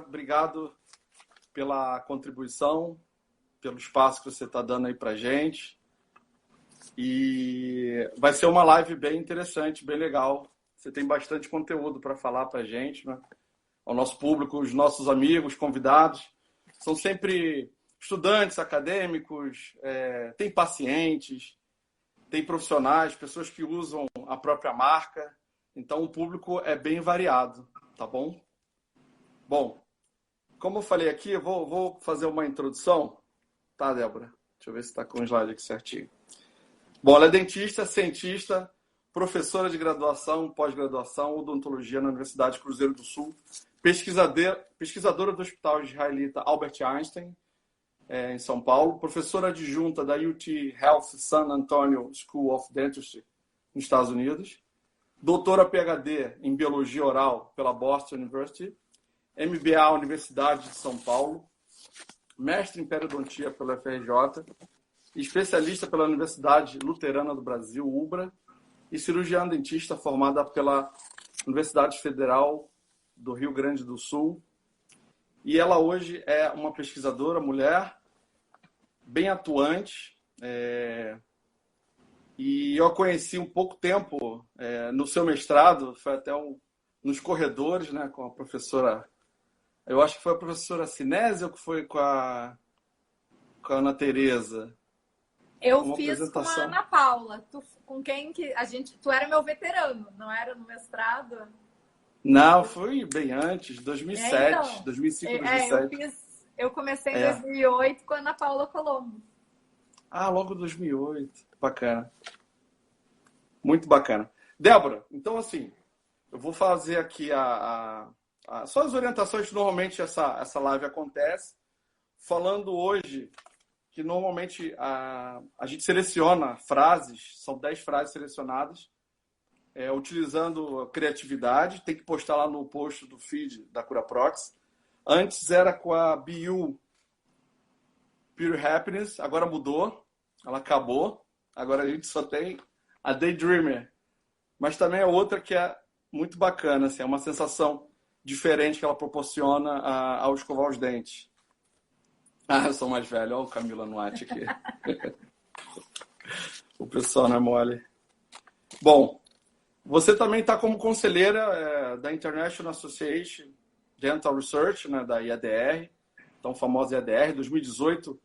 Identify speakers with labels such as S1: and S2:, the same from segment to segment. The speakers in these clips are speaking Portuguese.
S1: Obrigado pela contribuição, pelo espaço que você está dando aí para gente. E vai ser uma live bem interessante, bem legal. Você tem bastante conteúdo para falar para a gente, né? Ao nosso público, os nossos amigos, convidados. São sempre estudantes, acadêmicos, tem pacientes, tem profissionais, pessoas que usam a própria marca. Então, o público é bem variado, tá bom? Bom, como eu falei aqui, eu vou fazer uma introdução. Tá, Débora? Deixa eu ver se está com o slide aqui certinho. Bom, ela é dentista, cientista, professora de graduação, pós-graduação, odontologia na Universidade Cruzeiro do Sul, pesquisadora do Hospital Israelita Albert Einstein, em São Paulo, professora adjunta da UT Health San Antonio School of Dentistry, nos Estados Unidos, doutora PhD em Biologia Oral pela Boston University, MBA Universidade de São Paulo, mestre em Periodontia pela FRJ, especialista pela Universidade Luterana do Brasil, UBRA, e cirurgiã dentista formada pela Universidade Federal do Rio Grande do Sul. E ela hoje é uma pesquisadora, mulher, bem atuante. E eu a conheci um pouco tempo no seu mestrado, foi até nos corredores, né, com a professora. Eu acho que foi a professora Sinésio ou que foi com a Ana Tereza?
S2: Eu fiz com a Ana Paula. Com quem que a gente... Tu era meu veterano, não era no mestrado?
S1: Não, foi bem antes, 2007, 2005, 2007.
S2: Eu comecei em 2008 com a Ana Paula Colombo.
S1: Ah, logo 2008. Bacana. Muito bacana. Débora, então assim, eu vou fazer aqui só as orientações que normalmente essa live acontece, falando hoje que normalmente a gente seleciona frases, são 10 frases selecionadas, utilizando a criatividade, tem que postar lá no post do feed da CuraProx. Antes era com a BU Pure Happiness, agora mudou, ela acabou, agora a gente só tem a Daydreamer. Mas também é outra que é muito bacana, assim, é uma sensação diferente que ela proporciona ao escovar os dentes. Ah, eu sou mais velho, olha o Camila Nuatti aqui. O pessoal não é mole. Bom, você também está como conselheira da International Association Dental Research, né, da IADR, tão famosa IADR, 2018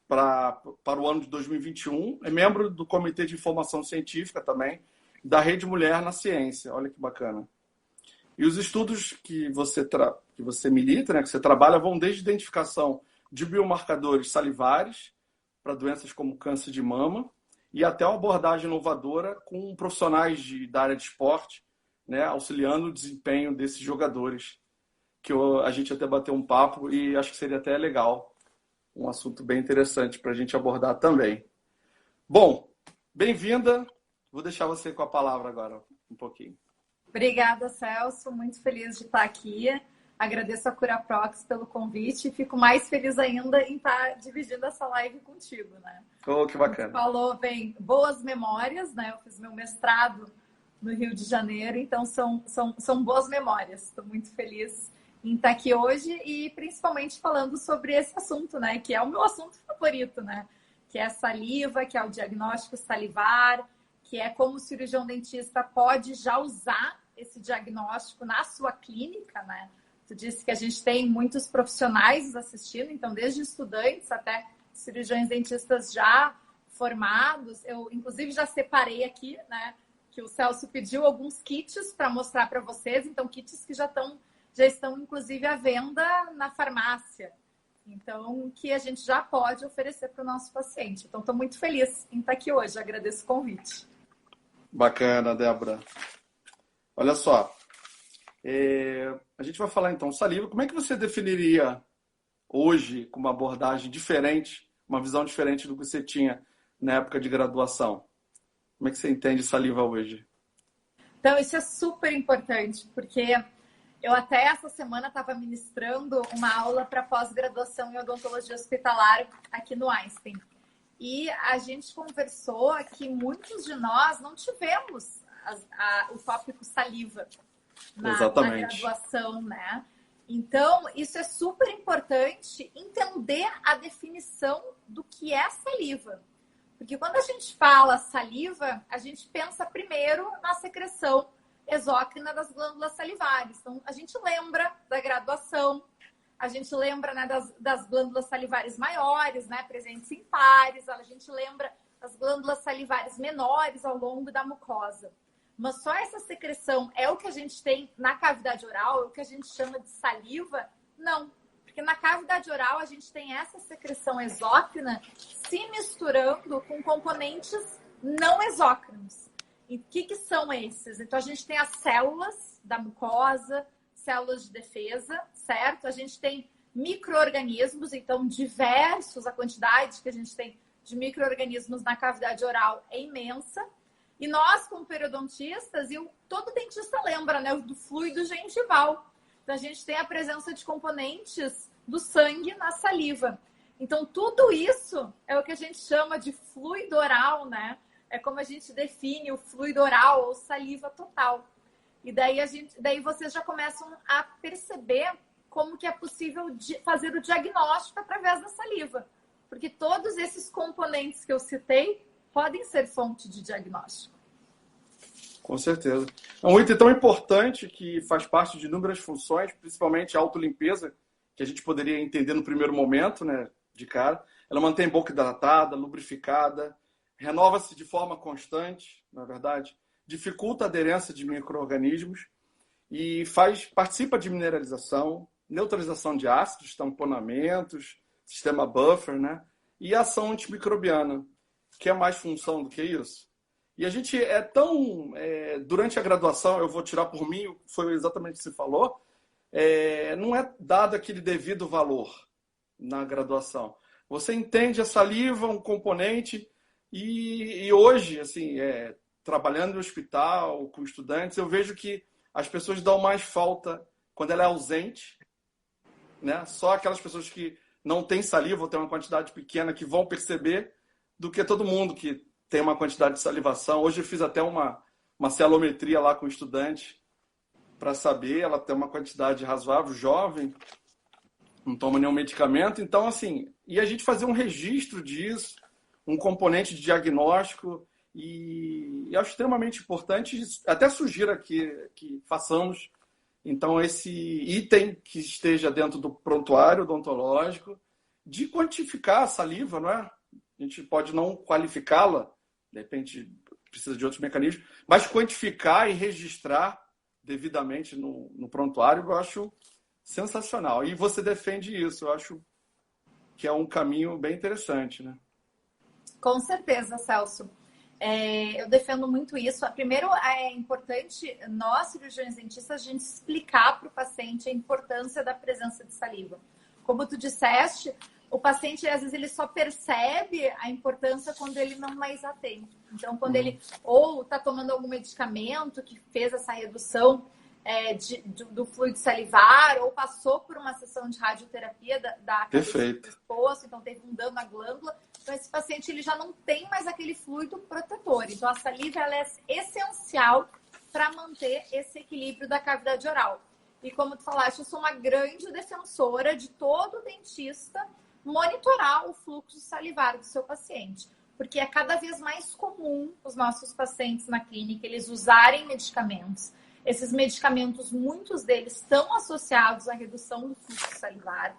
S1: para o ano de 2021. É membro do Comitê de Informação Científica também, da Rede Mulher na Ciência. Olha que bacana. E os estudos que você milita, né, que você trabalha, vão desde identificação de biomarcadores salivares para doenças como câncer de mama e até uma abordagem inovadora com profissionais da área de esporte, né, auxiliando o desempenho desses jogadores, que a gente até bateu um papo e acho que seria até legal, um assunto bem interessante para a gente abordar também. Bom, bem-vinda. Vou deixar você com a palavra agora um pouquinho.
S2: Obrigada, Celso. Muito feliz de estar aqui. Agradeço a CuraProx pelo convite e fico mais feliz ainda em estar dividindo essa live contigo, né?
S1: Oh, que bacana.
S2: Você falou, bem, boas memórias, né? Eu fiz meu mestrado no Rio de Janeiro, então são boas memórias. Estou muito feliz em estar aqui hoje e principalmente falando sobre esse assunto, né? Que é o meu assunto favorito, né? Que é a saliva, que é o diagnóstico salivar, que é como o cirurgião dentista pode já usar esse diagnóstico na sua clínica, né? Tu disse que a gente tem muitos profissionais nos assistindo, então desde estudantes até cirurgiões dentistas já formados. Eu, inclusive, já separei aqui, né? Que o Celso pediu alguns kits para mostrar para vocês. Então, kits que já estão, inclusive, à venda na farmácia. Então, que a gente já pode oferecer para o nosso paciente. Então, estou muito feliz em estar aqui hoje. Agradeço o convite.
S1: Bacana, Débora. Olha só. A gente vai falar, então, saliva. Como é que você definiria hoje com uma abordagem diferente, uma visão diferente do que você tinha na época de graduação? Como é que você entende saliva hoje?
S2: Então, isso é super importante, porque eu até essa semana estava ministrando uma aula para pós-graduação em odontologia hospitalar aqui no Einstein. E a gente conversou que muitos de nós não tivemos o tópico saliva na graduação, né? Então, isso é super importante entender a definição do que é saliva. Porque quando a gente fala saliva, a gente pensa primeiro na secreção exócrina das glândulas salivares. Então, a gente lembra da graduação, a gente lembra, né, das glândulas salivares maiores, né, presentes em pares, a gente lembra das glândulas salivares menores ao longo da mucosa. Mas só essa secreção é o que a gente tem na cavidade oral, é o que a gente chama de saliva? Não. Porque na cavidade oral a gente tem essa secreção exócrina se misturando com componentes não exócrinos. E o que são esses? Então a gente tem as células da mucosa, células de defesa, certo? A gente tem micro-organismos, então diversos, a quantidade que a gente tem de micro-organismos na cavidade oral é imensa. E nós, como periodontistas, e todo dentista lembra, né, do fluido gengival. Então, a gente tem a presença de componentes do sangue na saliva. Então, tudo isso é o que a gente chama de fluido oral, né? É como a gente define o fluido oral ou saliva total. E daí vocês já começam a perceber como que é possível fazer o diagnóstico através da saliva. Porque todos esses componentes que eu citei podem ser fonte de diagnóstico.
S1: Com certeza. É um item tão importante que faz parte de inúmeras funções, principalmente a autolimpeza, que a gente poderia entender no primeiro momento, né, de cara. Ela mantém a boca hidratada, lubrificada, renova-se de forma constante, na verdade, dificulta a aderência de micro-organismos e participa de mineralização, neutralização de ácidos, tamponamentos, sistema buffer, né, e ação antimicrobiana. Que é mais função do que isso? E a gente é tão... durante a graduação, eu vou tirar por mim, foi exatamente o que você falou, não é dado aquele devido valor na graduação. Você entende a saliva, um componente, e hoje, assim, trabalhando no hospital, com estudantes, eu vejo que as pessoas dão mais falta quando ela é ausente, né? Só aquelas pessoas que não têm saliva ou têm uma quantidade pequena que vão perceber, do que todo mundo que tem uma quantidade de salivação. Hoje eu fiz até uma celometria lá com o estudante para saber, ela tem uma quantidade razoável, jovem, não toma nenhum medicamento. Então, assim, e a gente fazer um registro disso, um componente de diagnóstico, e acho extremamente importante, até sugiro aqui que façamos, então, esse item que esteja dentro do prontuário odontológico, de quantificar a saliva, não é? A gente pode não qualificá-la, de repente precisa de outros mecanismos, mas quantificar e registrar devidamente no prontuário, eu acho sensacional. E você defende isso, eu acho que é um caminho bem interessante, né?
S2: Com certeza, Celso. Eu defendo muito isso. Primeiro, é importante, nós, cirurgiões dentistas, a gente explicar para o paciente a importância da presença de saliva. Como tu disseste, o paciente, às vezes, ele só percebe a importância quando ele não mais a tem. Então, quando ele ou está tomando algum medicamento que fez essa redução do fluido salivar, ou passou por uma sessão de radioterapia da cabeça do pescoço, então teve um dano à glândula. Então, esse paciente ele já não tem mais aquele fluido protetor. Então, a saliva ela é essencial para manter esse equilíbrio da cavidade oral. E como tu falaste, eu sou uma grande defensora de todo dentista monitorar o fluxo salivar do seu paciente, porque é cada vez mais comum os nossos pacientes na clínica eles usarem medicamentos. Esses medicamentos, muitos deles estão associados à redução do fluxo salivar.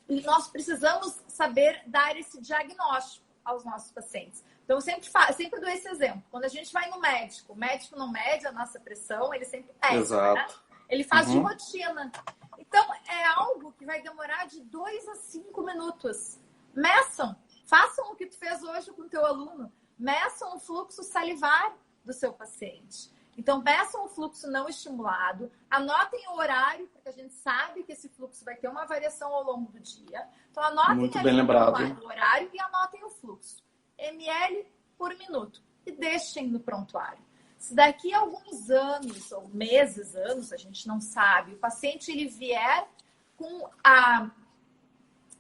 S2: E nós precisamos saber dar esse diagnóstico aos nossos pacientes. Então, eu sempre dou esse exemplo. Quando a gente vai no médico, o médico não mede a nossa pressão, ele sempre mede,
S1: Exato.
S2: né? Ele faz de rotina. Então, é algo que vai demorar de 2 a 5 minutos. Meçam. Façam o que tu fez hoje com o teu aluno. Meçam o fluxo salivar do seu paciente. Então, meçam o fluxo não estimulado. Anotem o horário, porque a gente sabe que esse fluxo vai ter uma variação ao longo do dia. Então, anotem
S1: muito bem lembrado,
S2: o horário e anotem o fluxo. ml por minuto. E deixem no prontuário. Se daqui a alguns anos, ou meses, anos, a gente não sabe, o paciente ele vier com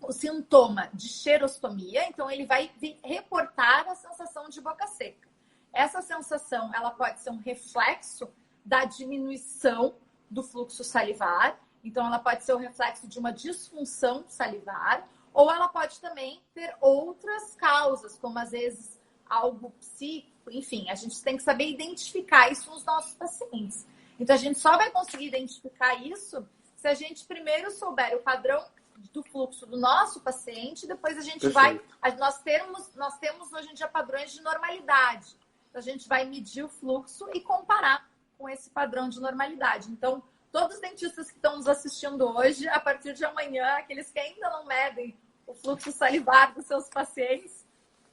S2: o sintoma de xerostomia, então ele vai reportar a sensação de boca seca. Essa sensação ela pode ser um reflexo da diminuição do fluxo salivar Então, ela pode ser o reflexo de uma disfunção salivar, ou ela pode também ter outras causas, como às vezes algo psíquico, enfim, a gente tem que saber identificar isso nos nossos pacientes. Então, a gente só vai conseguir identificar isso se a gente primeiro souber o padrão do fluxo do nosso paciente, depois a gente
S1: Perfeito.
S2: nós temos hoje em dia padrões de normalidade. Então, a gente vai medir o fluxo e comparar com esse padrão de normalidade. Então, todos os dentistas que estão nos assistindo hoje, a partir de amanhã, aqueles que ainda não medem o fluxo salivar dos seus pacientes,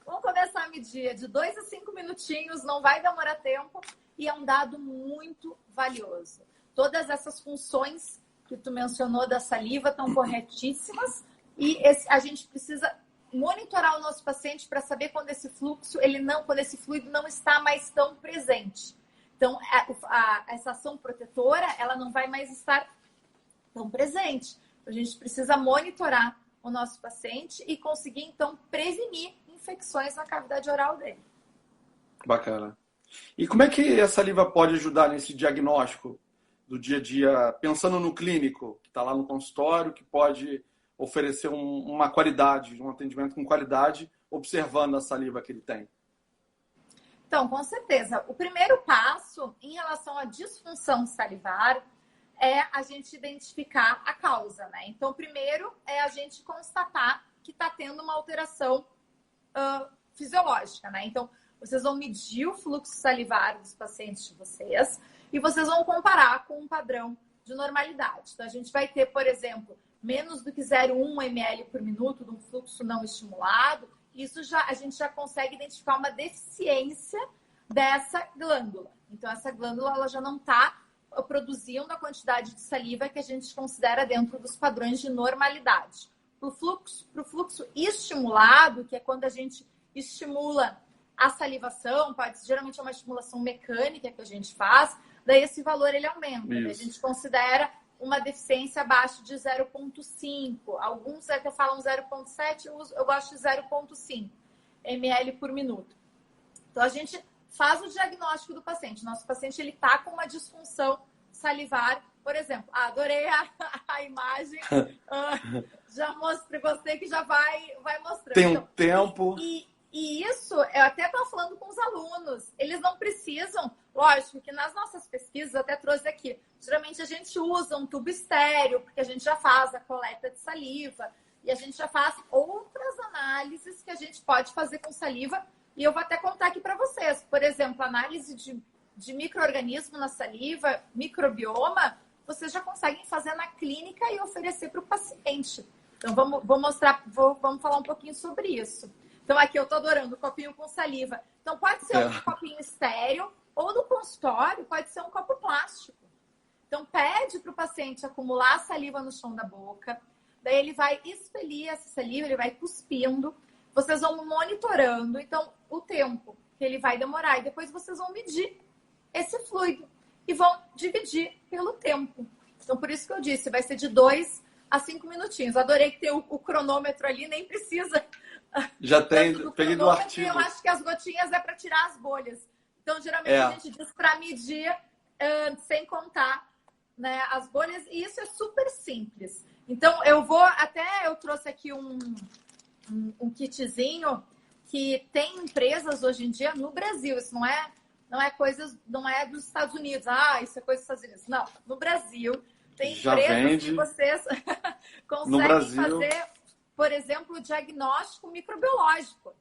S2: vão começar a medir de 2 a 5 minutinhos, não vai demorar tempo e é um dado muito valioso. Todas essas funções que tu mencionou da saliva estão corretíssimas e a gente precisa monitorar o nosso paciente para saber quando esse fluxo, quando esse fluido não está mais tão presente. Então, essa ação protetora, ela não vai mais estar tão presente. A gente precisa monitorar o nosso paciente e conseguir, então, prevenir infecções na cavidade oral dele.
S1: Bacana. E como é que a saliva pode ajudar nesse diagnóstico do dia a dia, pensando no clínico, que está lá no consultório, que pode oferecer uma qualidade, um atendimento com qualidade, observando a saliva que ele tem?
S2: Então, com certeza, o primeiro passo em relação à disfunção salivar é a gente identificar a causa, né? Então, primeiro é a gente constatar que está tendo uma alteração fisiológica, né? Então, vocês vão medir o fluxo salivar dos pacientes de vocês e vocês vão comparar com um padrão de normalidade. Então, a gente vai ter, por exemplo, menos do que 0,1 ml por minuto de um fluxo não estimulado. Isso a gente já consegue identificar uma deficiência dessa glândula. Então, essa glândula ela já não está produzindo a quantidade de saliva que a gente considera dentro dos padrões de normalidade. Para o fluxo estimulado, que é quando a gente estimula a salivação, geralmente é uma estimulação mecânica que a gente faz, daí esse valor ele aumenta. Né? A gente considera uma deficiência abaixo de 0,5. Alguns até falam 0,7, eu gosto de 0,5 ml por minuto. Então, a gente faz o diagnóstico do paciente. Nosso paciente ele está com uma disfunção salivar, por exemplo. Adorei a imagem. Já mostrei, gostei que já vai mostrando.
S1: Tem um tempo.
S2: E isso, eu até estou falando com os alunos. Eles não precisam, lógico que nas nossas pesquisas, eu até trouxe aqui, geralmente a gente usa um tubo estéreo, porque a gente já faz a coleta de saliva, e a gente já faz outras análises que a gente pode fazer com saliva, e eu vou até contar aqui para vocês. Por exemplo, análise de micro-organismo na saliva, microbioma, vocês já conseguem fazer na clínica e oferecer para o paciente. Então, vamos falar um pouquinho sobre isso. Então, aqui eu tô adorando o copinho com saliva. Então, pode ser um copinho estéreo ou no consultório pode ser um copo plástico. Então, pede para o paciente acumular a saliva no chão da boca. Daí, ele vai expelir essa saliva, ele vai cuspindo. Vocês vão monitorando, então, o tempo que ele vai demorar. E depois vocês vão medir esse fluido e vão dividir pelo tempo. Então, por isso que eu disse, vai ser de 2 a 5 minutinhos. Adorei que tem o cronômetro ali, nem precisa...
S1: Já tem, peguei do artigo.
S2: Eu acho que as gotinhas é para tirar as bolhas. Então, geralmente, a gente diz para medir sem contar, né, as bolhas. E isso é super simples. Então, eu trouxe aqui um kitzinho que tem empresas hoje em dia no Brasil. Isso não é dos Estados Unidos. Isso é coisa dos Estados Unidos. Não, no Brasil tem empresas que vocês conseguem fazer, por exemplo, o diagnóstico microbiológico.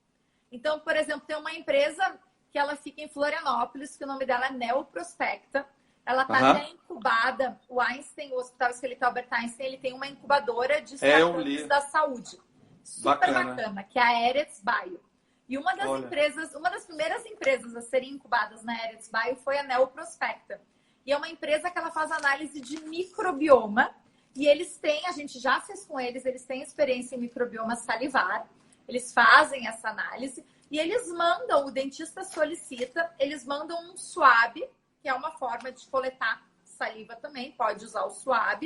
S2: Então, por exemplo, tem uma empresa que ela fica em Florianópolis, que o nome dela é Neoprospecta. Ela está até incubada. O Einstein, o Hospital Esqueletal Albert Einstein, ele tem uma incubadora de startups da saúde. Super bacana, que é a Eretz Bio. E uma das primeiras empresas a serem incubadas na Eretz Bio foi a Neoprospecta. E é uma empresa que ela faz análise de microbioma. E a gente já fez com eles têm experiência em microbioma salivar. Eles fazem essa análise e o dentista solicita, eles mandam um swab, que é uma forma de coletar saliva também, pode usar o swab,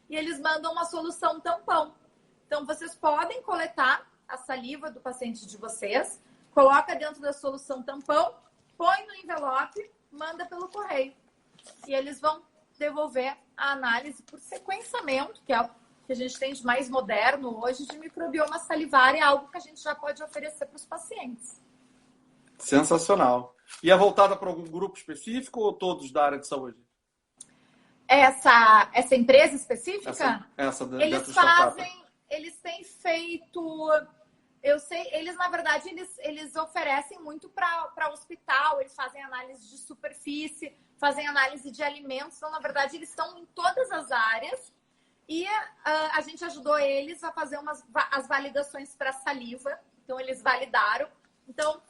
S2: e eles mandam uma solução tampão. Então, vocês podem coletar a saliva do paciente de vocês, coloca dentro da solução tampão, põe no envelope, manda pelo correio. E eles vão devolver a análise por sequenciamento, que é o que a gente tem de mais moderno hoje de microbioma salivar, é algo que a gente já pode oferecer para os pacientes.
S1: Sensacional. E é voltada para algum grupo específico ou todos da área de saúde?
S2: Essa empresa específica?
S1: Eles fazem,
S2: eles têm feito, eu sei, eles na verdade eles oferecem muito para hospital, eles fazem análise de superfície, fazem análise de alimentos, então na verdade eles estão em todas as áreas e a gente ajudou eles a fazer as validações para saliva, então eles validaram, então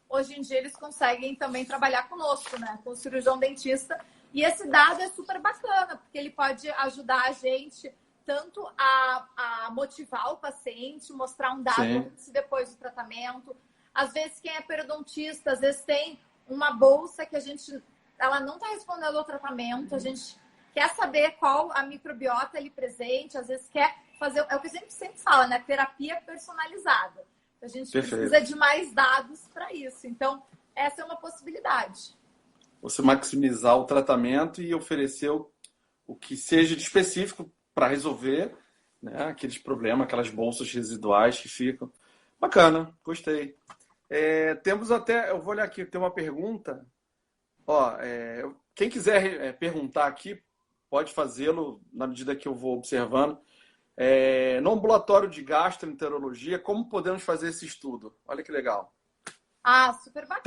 S2: hoje em dia eles conseguem também trabalhar conosco, né, com o cirurgião dentista. E esse dado é super bacana, porque ele pode ajudar a gente tanto a motivar o paciente, mostrar um dado antes e depois do tratamento. Às vezes, quem é periodontista, às vezes tem uma bolsa que ela não está respondendo ao tratamento, a gente quer saber qual a microbiota ali presente, às vezes quer fazer, é o que a gente sempre fala, né? Terapia personalizada. A gente precisa de mais dados para isso. Então, essa é uma possibilidade.
S1: Você maximizar o tratamento e oferecer o que seja de específico para resolver, né, aqueles problemas, aquelas bolsas residuais que ficam. Bacana, gostei. Temos até, eu vou olhar aqui, tem uma pergunta. Quem quiser perguntar aqui, pode fazê-lo na medida que eu vou observando. No ambulatório de gastroenterologia, como podemos fazer esse estudo? Olha que legal.
S2: Super bacana.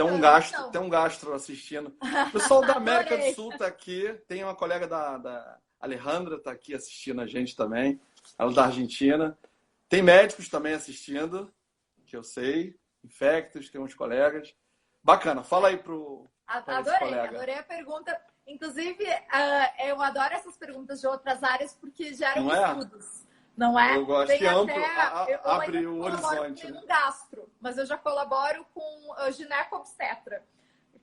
S1: Tem um gastro assistindo. O pessoal da América do Sul está aqui. Tem uma colega da Alejandra está aqui assistindo a gente também. Ela é da Argentina. Tem médicos também assistindo, que eu sei. Infectos, tem uns colegas. Bacana. Fala aí
S2: Adorei a pergunta. Inclusive, eu adoro essas perguntas de outras áreas porque geram estudos. Não é?
S1: Eu gosto que abre o horizonte.
S2: Eu não gastro, mas eu já colaboro com o gineco-obstetra,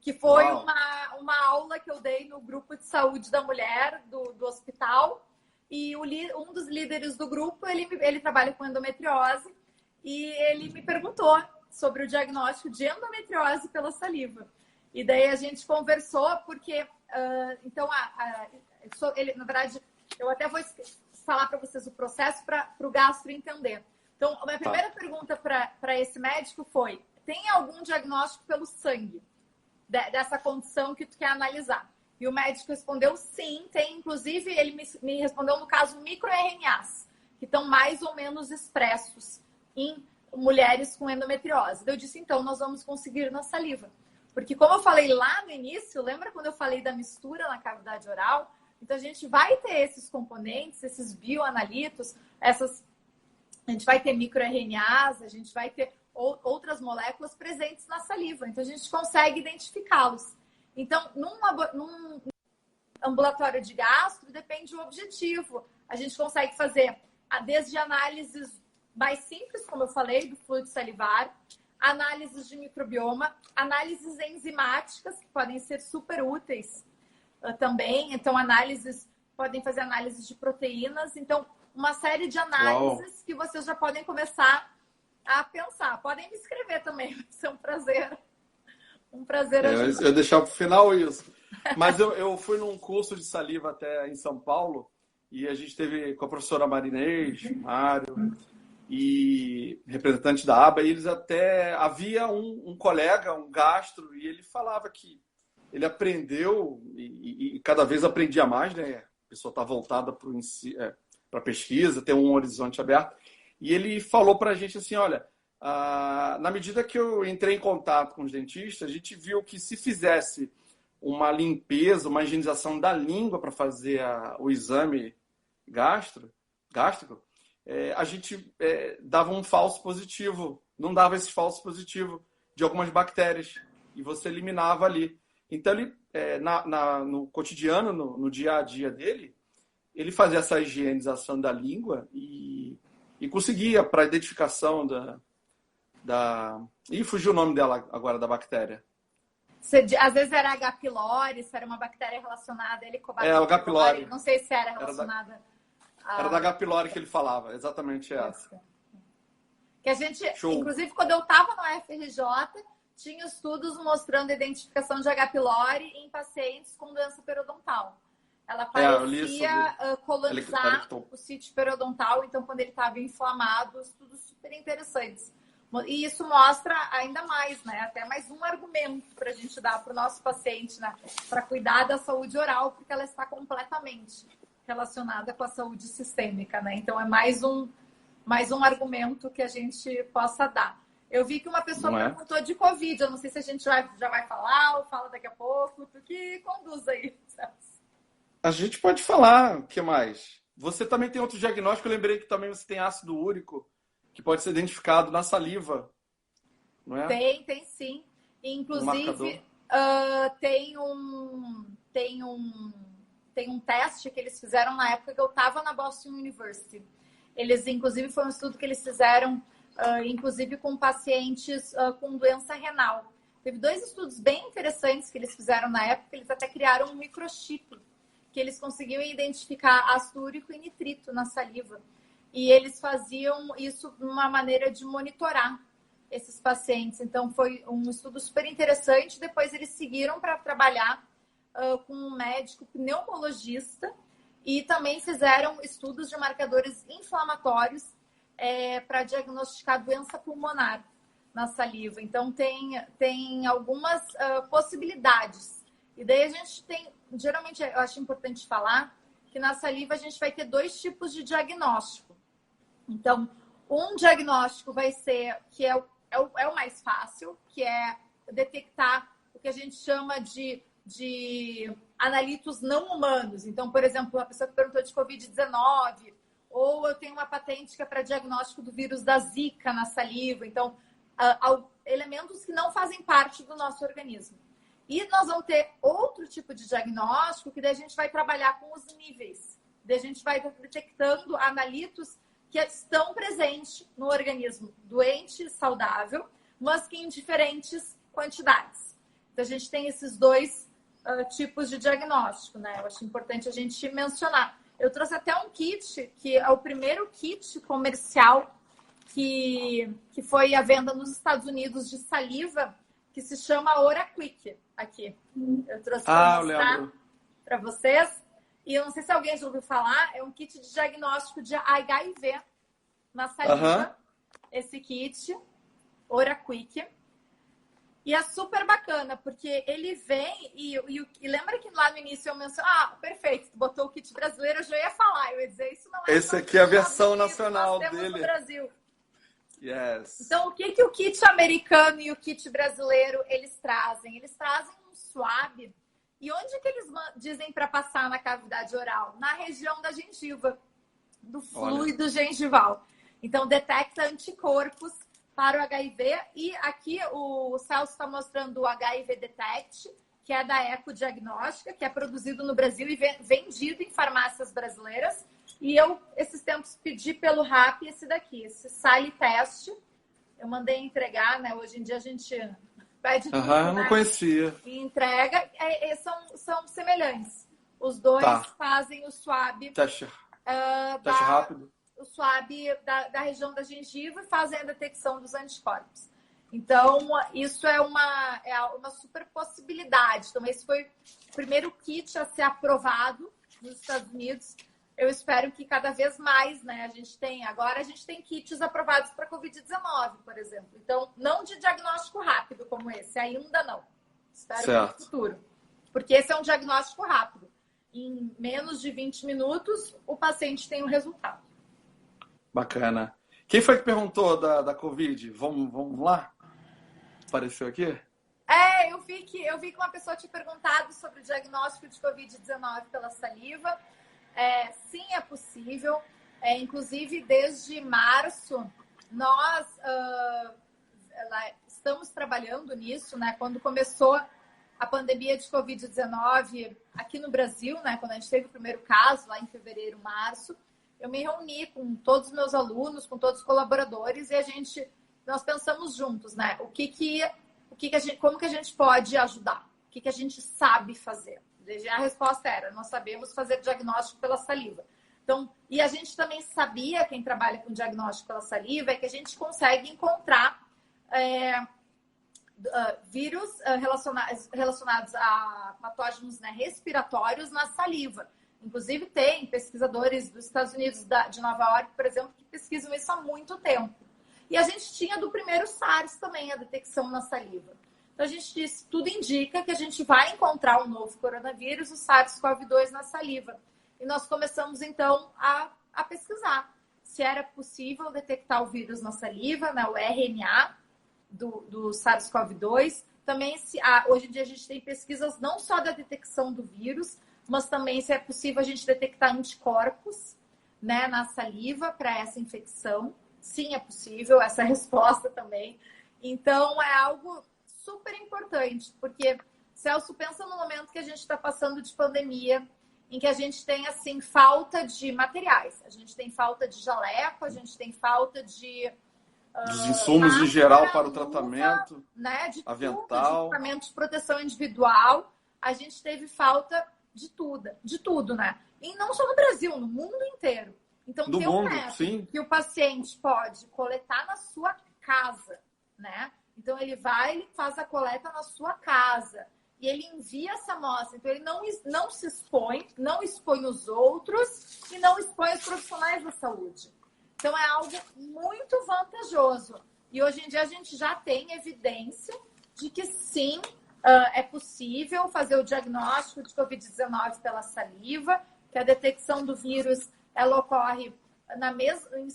S2: que foi uma aula que eu dei no grupo de saúde da mulher do hospital. E um dos líderes do grupo, ele trabalha com endometriose e ele me perguntou sobre o diagnóstico de endometriose pela saliva. E daí a gente conversou porque, na verdade, eu até vou falar para vocês o processo para o gastro entender. Então, a minha primeira pergunta para esse médico foi: tem algum diagnóstico pelo sangue dessa condição que tu quer analisar? E o médico respondeu sim, tem. Inclusive, ele me respondeu no caso microRNAs, que estão mais ou menos expressos em mulheres com endometriose. Eu disse, então, nós vamos conseguir na saliva. Porque como eu falei lá no início, lembra quando eu falei da mistura na cavidade oral? Então, a gente vai ter esses componentes, esses bioanalitos, a gente vai ter microRNAs, a gente vai ter outras moléculas presentes na saliva. Então, a gente consegue identificá-los. Então, num ambulatório de gastro, depende do objetivo. A gente consegue fazer desde análises mais simples, como eu falei, do fluido salivar, análises de microbioma, análises enzimáticas, que podem ser super úteis também. Então, podem fazer análises de proteínas. Então, uma série de análises que vocês já podem começar a pensar. Podem me escrever também, vai ser um prazer.
S1: Eu deixar para o final isso. Mas eu fui num curso de saliva até em São Paulo e a gente teve com a professora Marinês, Mário e representante da ABA, e eles até... Havia um colega, um gastro, e ele falava que ele aprendeu e cada vez aprendia mais, né? A pessoa está voltada para pesquisa, tem um horizonte aberto. E ele falou para a gente assim, olha, na medida que eu entrei em contato com os dentistas, a gente viu que se fizesse uma limpeza, uma higienização da língua para fazer o exame gástrico, a gente dava um falso positivo, não dava esse falso positivo de algumas bactérias e você eliminava ali. Então, ele, no cotidiano, no dia a dia dele, ele fazia essa higienização da língua e conseguia, para a identificação Ih, fugiu o nome dela agora, da bactéria.
S2: Às vezes era H. pylori, se era uma bactéria relacionada a Helicobacter.
S1: O H. pylori.
S2: Não sei se era relacionada
S1: Era da H. pylori que ele falava, exatamente essa.
S2: Que a gente, inclusive, quando eu estava no FRJ, tinha estudos mostrando a identificação de H. pylori em pacientes com doença periodontal. ela
S1: Eu li
S2: parecia colonizar
S1: Electron.
S2: o sítio periodontal, então quando ele estava inflamado, estudos super interessantes. E isso mostra ainda mais, né? Até mais um argumento para a gente dar para o nosso paciente, né? Para cuidar da saúde oral, porque ela está completamente relacionada com a saúde sistêmica, né? Então é mais um argumento que a gente possa dar. Eu vi que uma pessoa perguntou de Covid. Eu não sei se a gente já vai falar ou fala daqui a pouco. Tu que conduz aí, Celso.
S1: A gente pode falar. O que mais? Você também tem outro diagnóstico. Eu lembrei que também você tem ácido úrico, que pode ser identificado na saliva, não é?
S2: Tem sim. Inclusive, tem um teste que eles fizeram na época que eu estava na Boston University. Inclusive, foi um estudo que eles fizeram, inclusive com pacientes com doença renal. Teve 2 estudos bem interessantes que eles fizeram na época. Eles até criaram um microchip, que eles conseguiam identificar ácido úrico e nitrito na saliva. E eles faziam isso uma maneira de monitorar esses pacientes. Então, foi um estudo super interessante. Depois, eles seguiram para trabalhar com um médico pneumologista e também fizeram estudos de marcadores inflamatórios para diagnosticar doença pulmonar na saliva. Então, tem algumas possibilidades. E daí a gente tem, geralmente, eu acho importante falar que na saliva a gente vai ter 2 tipos de diagnóstico. Então, um diagnóstico vai ser, que é o mais fácil, que é detectar o que a gente chama de analitos não humanos. Então, por exemplo, a pessoa que perguntou de Covid-19, ou eu tenho uma patente que é para diagnóstico do vírus da Zika na saliva. Então, elementos que não fazem parte do nosso organismo. E nós vamos ter outro tipo de diagnóstico, que daí a gente vai trabalhar com os níveis. Daí a gente vai detectando analitos que estão presentes no organismo doente e saudável, mas que em diferentes quantidades. Então, a gente tem esses 2 tipos de diagnóstico, né? Eu acho importante a gente mencionar. Eu trouxe até um kit, que é o primeiro kit comercial que foi à venda nos Estados Unidos de saliva, que se chama OraQuick, aqui. Eu trouxe para mostrar para vocês. E eu não sei se alguém já ouviu falar, é um kit de diagnóstico de HIV na saliva. Esse kit, OraQuick. E é super bacana, porque ele vem e lembra que lá no início eu mencionei, perfeito, tu botou o kit brasileiro, eu já ia falar, eu ia dizer, isso não é...
S1: Esse aqui é a versão nacional
S2: nós temos
S1: dele.
S2: No Brasil.
S1: Yes.
S2: Então, o que o kit americano e o kit brasileiro, eles trazem? Eles trazem um swab. E onde que eles dizem para passar na cavidade oral? Na região da gengiva, do fluido gengival. Então, detecta anticorpos para o HIV. E aqui o Celso está mostrando o HIV Detect, que é da Ecodiagnóstica, que é produzido no Brasil e vendido em farmácias brasileiras. E eu, esses tempos, pedi pelo RAP esse daqui, esse Sali Test. Eu mandei entregar, né? Hoje em dia a gente pede tudo,
S1: eu não conhecia.
S2: E entrega. São semelhantes. Os 2 fazem o swab.
S1: Teste rápido.
S2: O swab da região da gengiva e fazem a detecção dos anticorpos. Então, isso é uma super possibilidade. Então, esse foi o primeiro kit a ser aprovado nos Estados Unidos. Eu espero que cada vez mais, né, a gente tem kits aprovados para Covid-19, por exemplo. Então, não de diagnóstico rápido como esse, ainda não. Espero no futuro. Porque esse é um diagnóstico rápido. Em menos de 20 minutos, o paciente tem o resultado.
S1: Bacana. Quem foi que perguntou da Covid? Vamos lá? Apareceu aqui?
S2: Eu vi que uma pessoa tinha perguntado sobre o diagnóstico de Covid-19 pela saliva. Sim, é possível. Inclusive, desde março, nós estamos trabalhando nisso, né? Quando começou a pandemia de Covid-19 aqui no Brasil, né? Quando a gente teve o primeiro caso, lá em fevereiro, março, eu me reuni com todos os meus alunos, com todos os colaboradores, e nós pensamos juntos, né? Como que a gente pode ajudar? O que a gente sabe fazer? A resposta era, nós sabemos fazer diagnóstico pela saliva. Então, e a gente também sabia, quem trabalha com diagnóstico pela saliva, é que a gente consegue encontrar vírus relacionados a patógenos, né, respiratórios na saliva. Inclusive, tem pesquisadores dos Estados Unidos, de Nova York, por exemplo, que pesquisam isso há muito tempo. E a gente tinha do primeiro SARS também, a detecção na saliva. Então, a gente disse, tudo indica que a gente vai encontrar um novo coronavírus, o SARS-CoV-2, na saliva. E nós começamos, então, a pesquisar se era possível detectar o vírus na saliva, né, o RNA do SARS-CoV-2. Também, hoje em dia, a gente tem pesquisas não só da detecção do vírus, mas também se é possível a gente detectar anticorpos, né, na saliva para essa infecção. Sim, é possível, essa é a resposta também. Então, é algo super importante, porque, Celso, pensa no momento que a gente está passando de pandemia, em que a gente tem, assim, falta de materiais. A gente tem falta de jaleco, a gente tem falta de...
S1: dos insumos máscara, em geral para o tratamento,
S2: né, de
S1: avental,
S2: tudo, de equipamento de proteção individual. A gente teve falta de tudo, né? E não só no Brasil, no mundo inteiro. Então, tem um método que o paciente pode coletar na sua casa, né? Então, ele faz a coleta na sua casa e ele envia essa amostra. Então, ele não se expõe, não expõe os outros e não expõe os profissionais da saúde. Então, é algo muito vantajoso. E hoje em dia a gente já tem evidência de que sim, é possível fazer o diagnóstico de Covid-19 pela saliva, que a detecção do vírus ela ocorre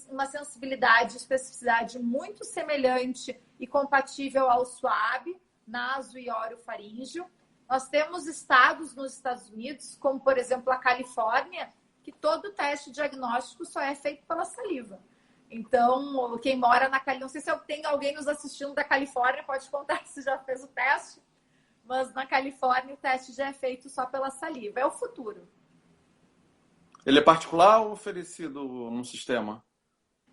S2: uma sensibilidade e especificidade muito semelhante e compatível ao SWAB, naso e orofaríngeo. Nós temos estados nos Estados Unidos, como por exemplo a Califórnia, que todo teste diagnóstico só é feito pela saliva. Então, quem mora na Califórnia, não sei se tem alguém nos assistindo da Califórnia, pode contar se já fez o teste, mas na Califórnia o teste já é feito só pela saliva. É o futuro.
S1: Ele é particular ou oferecido no sistema?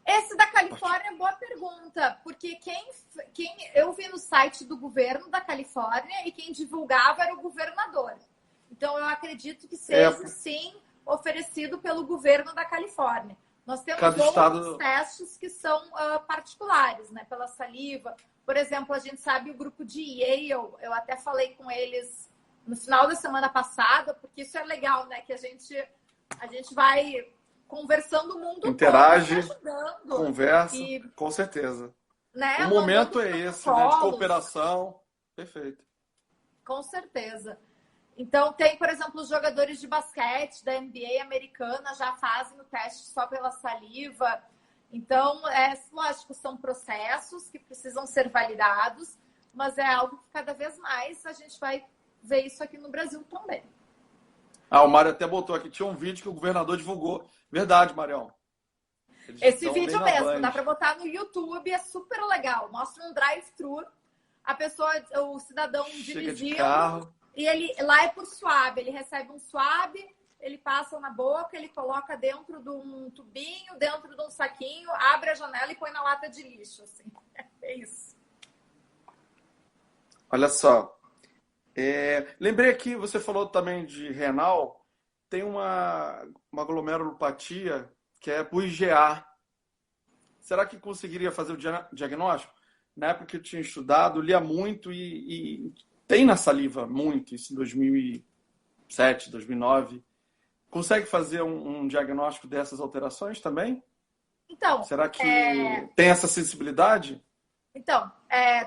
S2: Esse da Califórnia é boa pergunta, porque quem eu vi no site do governo da Califórnia e quem divulgava era o governador. Então, eu acredito que seja, sim, oferecido pelo governo da Califórnia. Nós temos outros testes que são particulares, né, pela saliva. Por exemplo, a gente sabe o grupo de Yale, eu até falei com eles no final da semana passada, porque isso é legal, né, que a gente vai conversando o mundo
S1: interage,
S2: todo, ajudando.
S1: Conversa, com certeza.
S2: Né,
S1: o momento é esse, né, de cooperação. Perfeito.
S2: Com certeza. Então, tem, por exemplo, os jogadores de basquete da NBA americana já fazem o teste só pela saliva. Então, lógico, são processos que precisam ser validados, mas é algo que cada vez mais a gente vai ver isso aqui no Brasil também.
S1: O Mário até botou aqui, tinha um vídeo que o governador divulgou. Verdade, Marião.
S2: Esse vídeo mesmo, dá para botar no YouTube, é super legal. Mostra um drive-thru, a pessoa, o cidadão dirigindo,
S1: de carro.
S2: E lá é por swab, ele recebe um swab, ele passa na boca, ele coloca dentro de um tubinho, dentro de um saquinho, abre a janela e põe na lata de lixo, assim. É isso.
S1: Olha só. Lembrei aqui, você falou também de renal, tem uma glomerulopatia que é por IgA. Será que conseguiria fazer o diagnóstico? Na época que eu tinha estudado, lia muito e tem na saliva muito, isso em 2007, 2009. Consegue fazer um diagnóstico dessas alterações também?
S2: Então,
S1: será que tem essa sensibilidade?
S2: Então,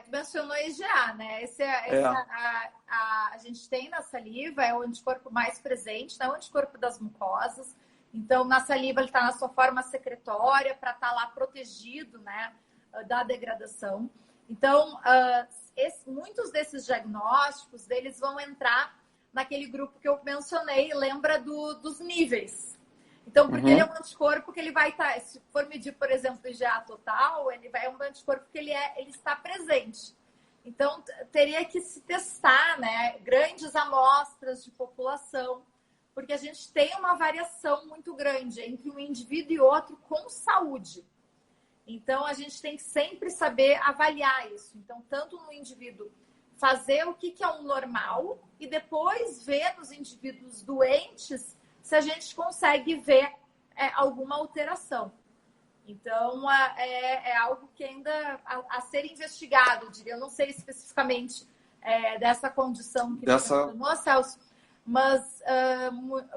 S2: tu mencionou IgA, né? A gente tem na saliva, é o anticorpo mais presente, né? O anticorpo das mucosas. Então, na saliva, ele está na sua forma secretória para estar lá protegido, né, da degradação. Então, muitos desses diagnósticos, eles vão entrar naquele grupo que eu mencionei, lembra dos níveis. Então, porque ele é um anticorpo que ele vai estar, se for medir, por exemplo, o IgA total, ele é um anticorpo que ele está presente. Então, teria que se testar, né, grandes amostras de população, porque a gente tem uma variação muito grande entre um indivíduo e outro com saúde. Então, a gente tem que sempre saber avaliar isso. Então, tanto no indivíduo fazer o que é um normal e depois ver nos indivíduos doentes se a gente consegue ver alguma alteração. Então, é algo que ainda a ser investigado, eu diria. Eu não sei especificamente dessa condição que você mencionou, Celso, mas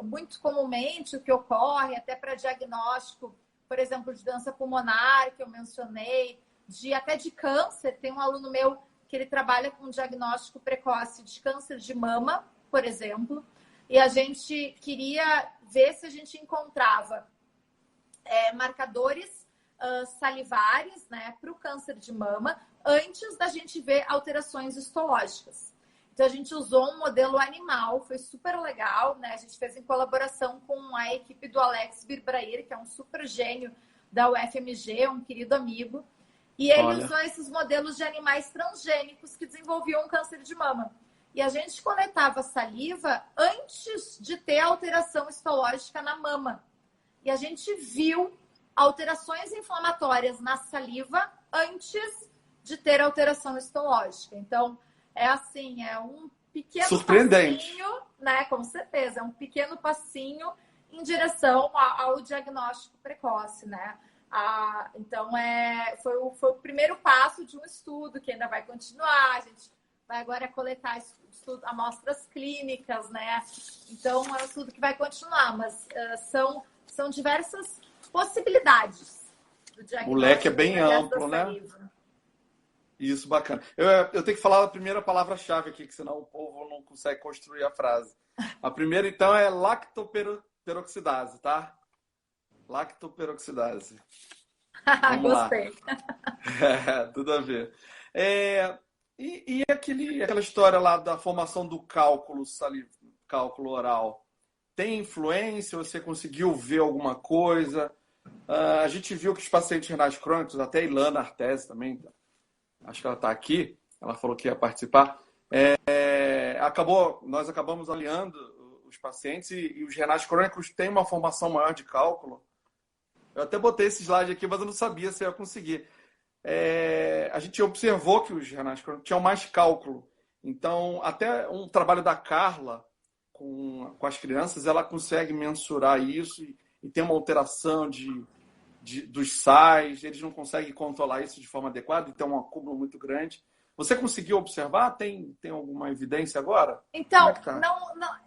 S2: muito comumente o que ocorre, até para diagnóstico, por exemplo, de doença pulmonar, que eu mencionei, até de câncer. Tem um aluno meu que ele trabalha com diagnóstico precoce de câncer de mama, por exemplo, e a gente queria ver se a gente encontrava marcadores salivares, né, para o câncer de mama, antes da gente ver alterações histológicas. Então, a gente usou um modelo animal, foi super legal, né? A gente fez em colaboração com a equipe do Alex Birbrair, que é um super gênio da UFMG, um querido amigo. E ele usou esses modelos de animais transgênicos que desenvolviam um câncer de mama. E a gente coletava saliva antes de ter alteração histológica na mama. E a gente viu alterações inflamatórias na saliva antes de ter alteração histológica. Então, é assim, é um pequeno passinho, né? Com certeza, é um pequeno passinho em direção ao diagnóstico precoce, né? Então, foi o primeiro passo de um estudo que ainda vai continuar. A gente vai agora coletar amostras clínicas, né? Então, é um estudo que vai continuar, mas são diversas possibilidades do diagnóstico.
S1: O leque é bem amplo, né? Isso, bacana. Eu tenho que falar a primeira palavra-chave aqui, que senão o povo não consegue construir a frase. A primeira, então, é lactoperoxidase, tá? Lactoperoxidase. Vamos
S2: Gostei.
S1: Lá. Tudo a ver. E aquela história lá da formação do cálculo oral, tem influência? Você conseguiu ver alguma coisa? A gente viu que os pacientes renais crônicos, até a Ilana Artese também, acho que ela está aqui, ela falou que ia participar. Nós acabamos aliando os pacientes e os renais crônicos têm uma formação maior de cálculo. Eu até botei esse slide aqui, mas eu não sabia se eu ia conseguir. A gente observou que os renais crônicos tinham mais cálculo. Então, até um trabalho da Carla com as crianças, ela consegue mensurar isso e tem uma alteração dos sais, eles não conseguem controlar isso de forma adequada, então é um acúmulo muito grande. Você conseguiu observar? Tem alguma evidência agora?
S2: Então,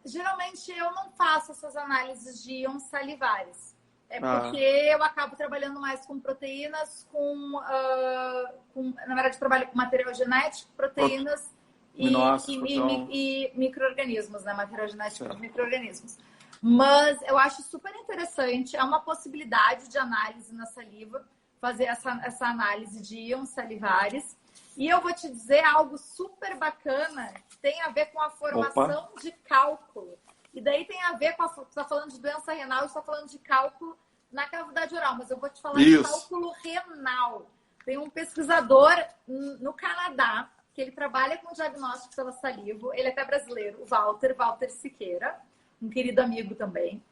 S2: geralmente eu não faço essas análises de íons salivares. Porque eu acabo trabalhando mais com proteínas, na verdade, eu trabalho com material genético, proteínas e micro-organismos, né? Material genético e micro-organismos. Mas eu acho super interessante, é uma possibilidade de análise na saliva, fazer essa análise de íons salivares. E eu vou te dizer algo super bacana, que tem a ver com a formação de cálculo. E daí tem a ver com você está falando de doença renal, você está falando de cálculo na cavidade oral, mas eu vou te falar de cálculo renal. Tem um pesquisador no Canadá, que ele trabalha com diagnóstico pela saliva, ele é até brasileiro, o Walter Siqueira, um querido amigo também.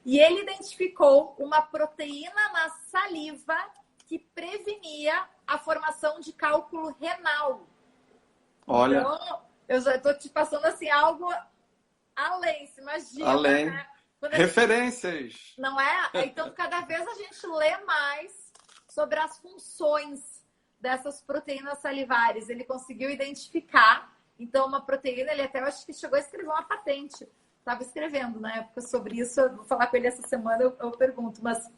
S2: E ele identificou uma proteína na saliva que prevenia a formação de cálculo renal.
S1: Olha.
S2: Então, eu já estou te passando assim algo além, se imagina.
S1: Além.
S2: Né?
S1: Referências.
S2: Não é? Então, cada vez a gente lê mais sobre as funções dessas proteínas salivares. Ele conseguiu identificar, então, uma proteína, ele até acho que chegou a escrever uma patente. Estava escrevendo na época sobre isso, eu vou falar com ele essa semana, eu pergunto, mas...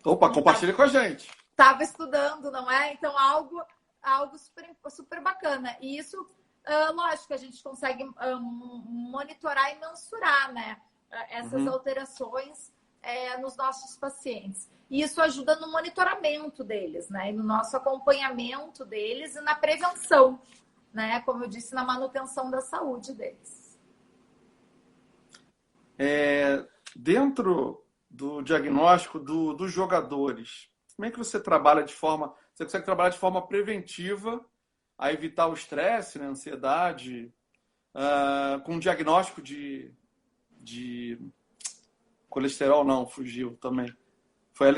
S1: Opa, compartilha com a gente.
S2: Estava estudando, não é? Então, algo super bacana. E isso, lógico, a gente consegue monitorar e mensurar, né? Essas alterações nos nossos pacientes. E isso ajuda no monitoramento deles, né? E no nosso acompanhamento deles e na prevenção, né? Como eu disse, na manutenção da saúde deles.
S1: Dentro do diagnóstico dos jogadores, como é que você trabalha você consegue trabalhar de forma preventiva a evitar o estresse, né, a ansiedade, com diagnóstico de colesterol? Não, fugiu também. Foi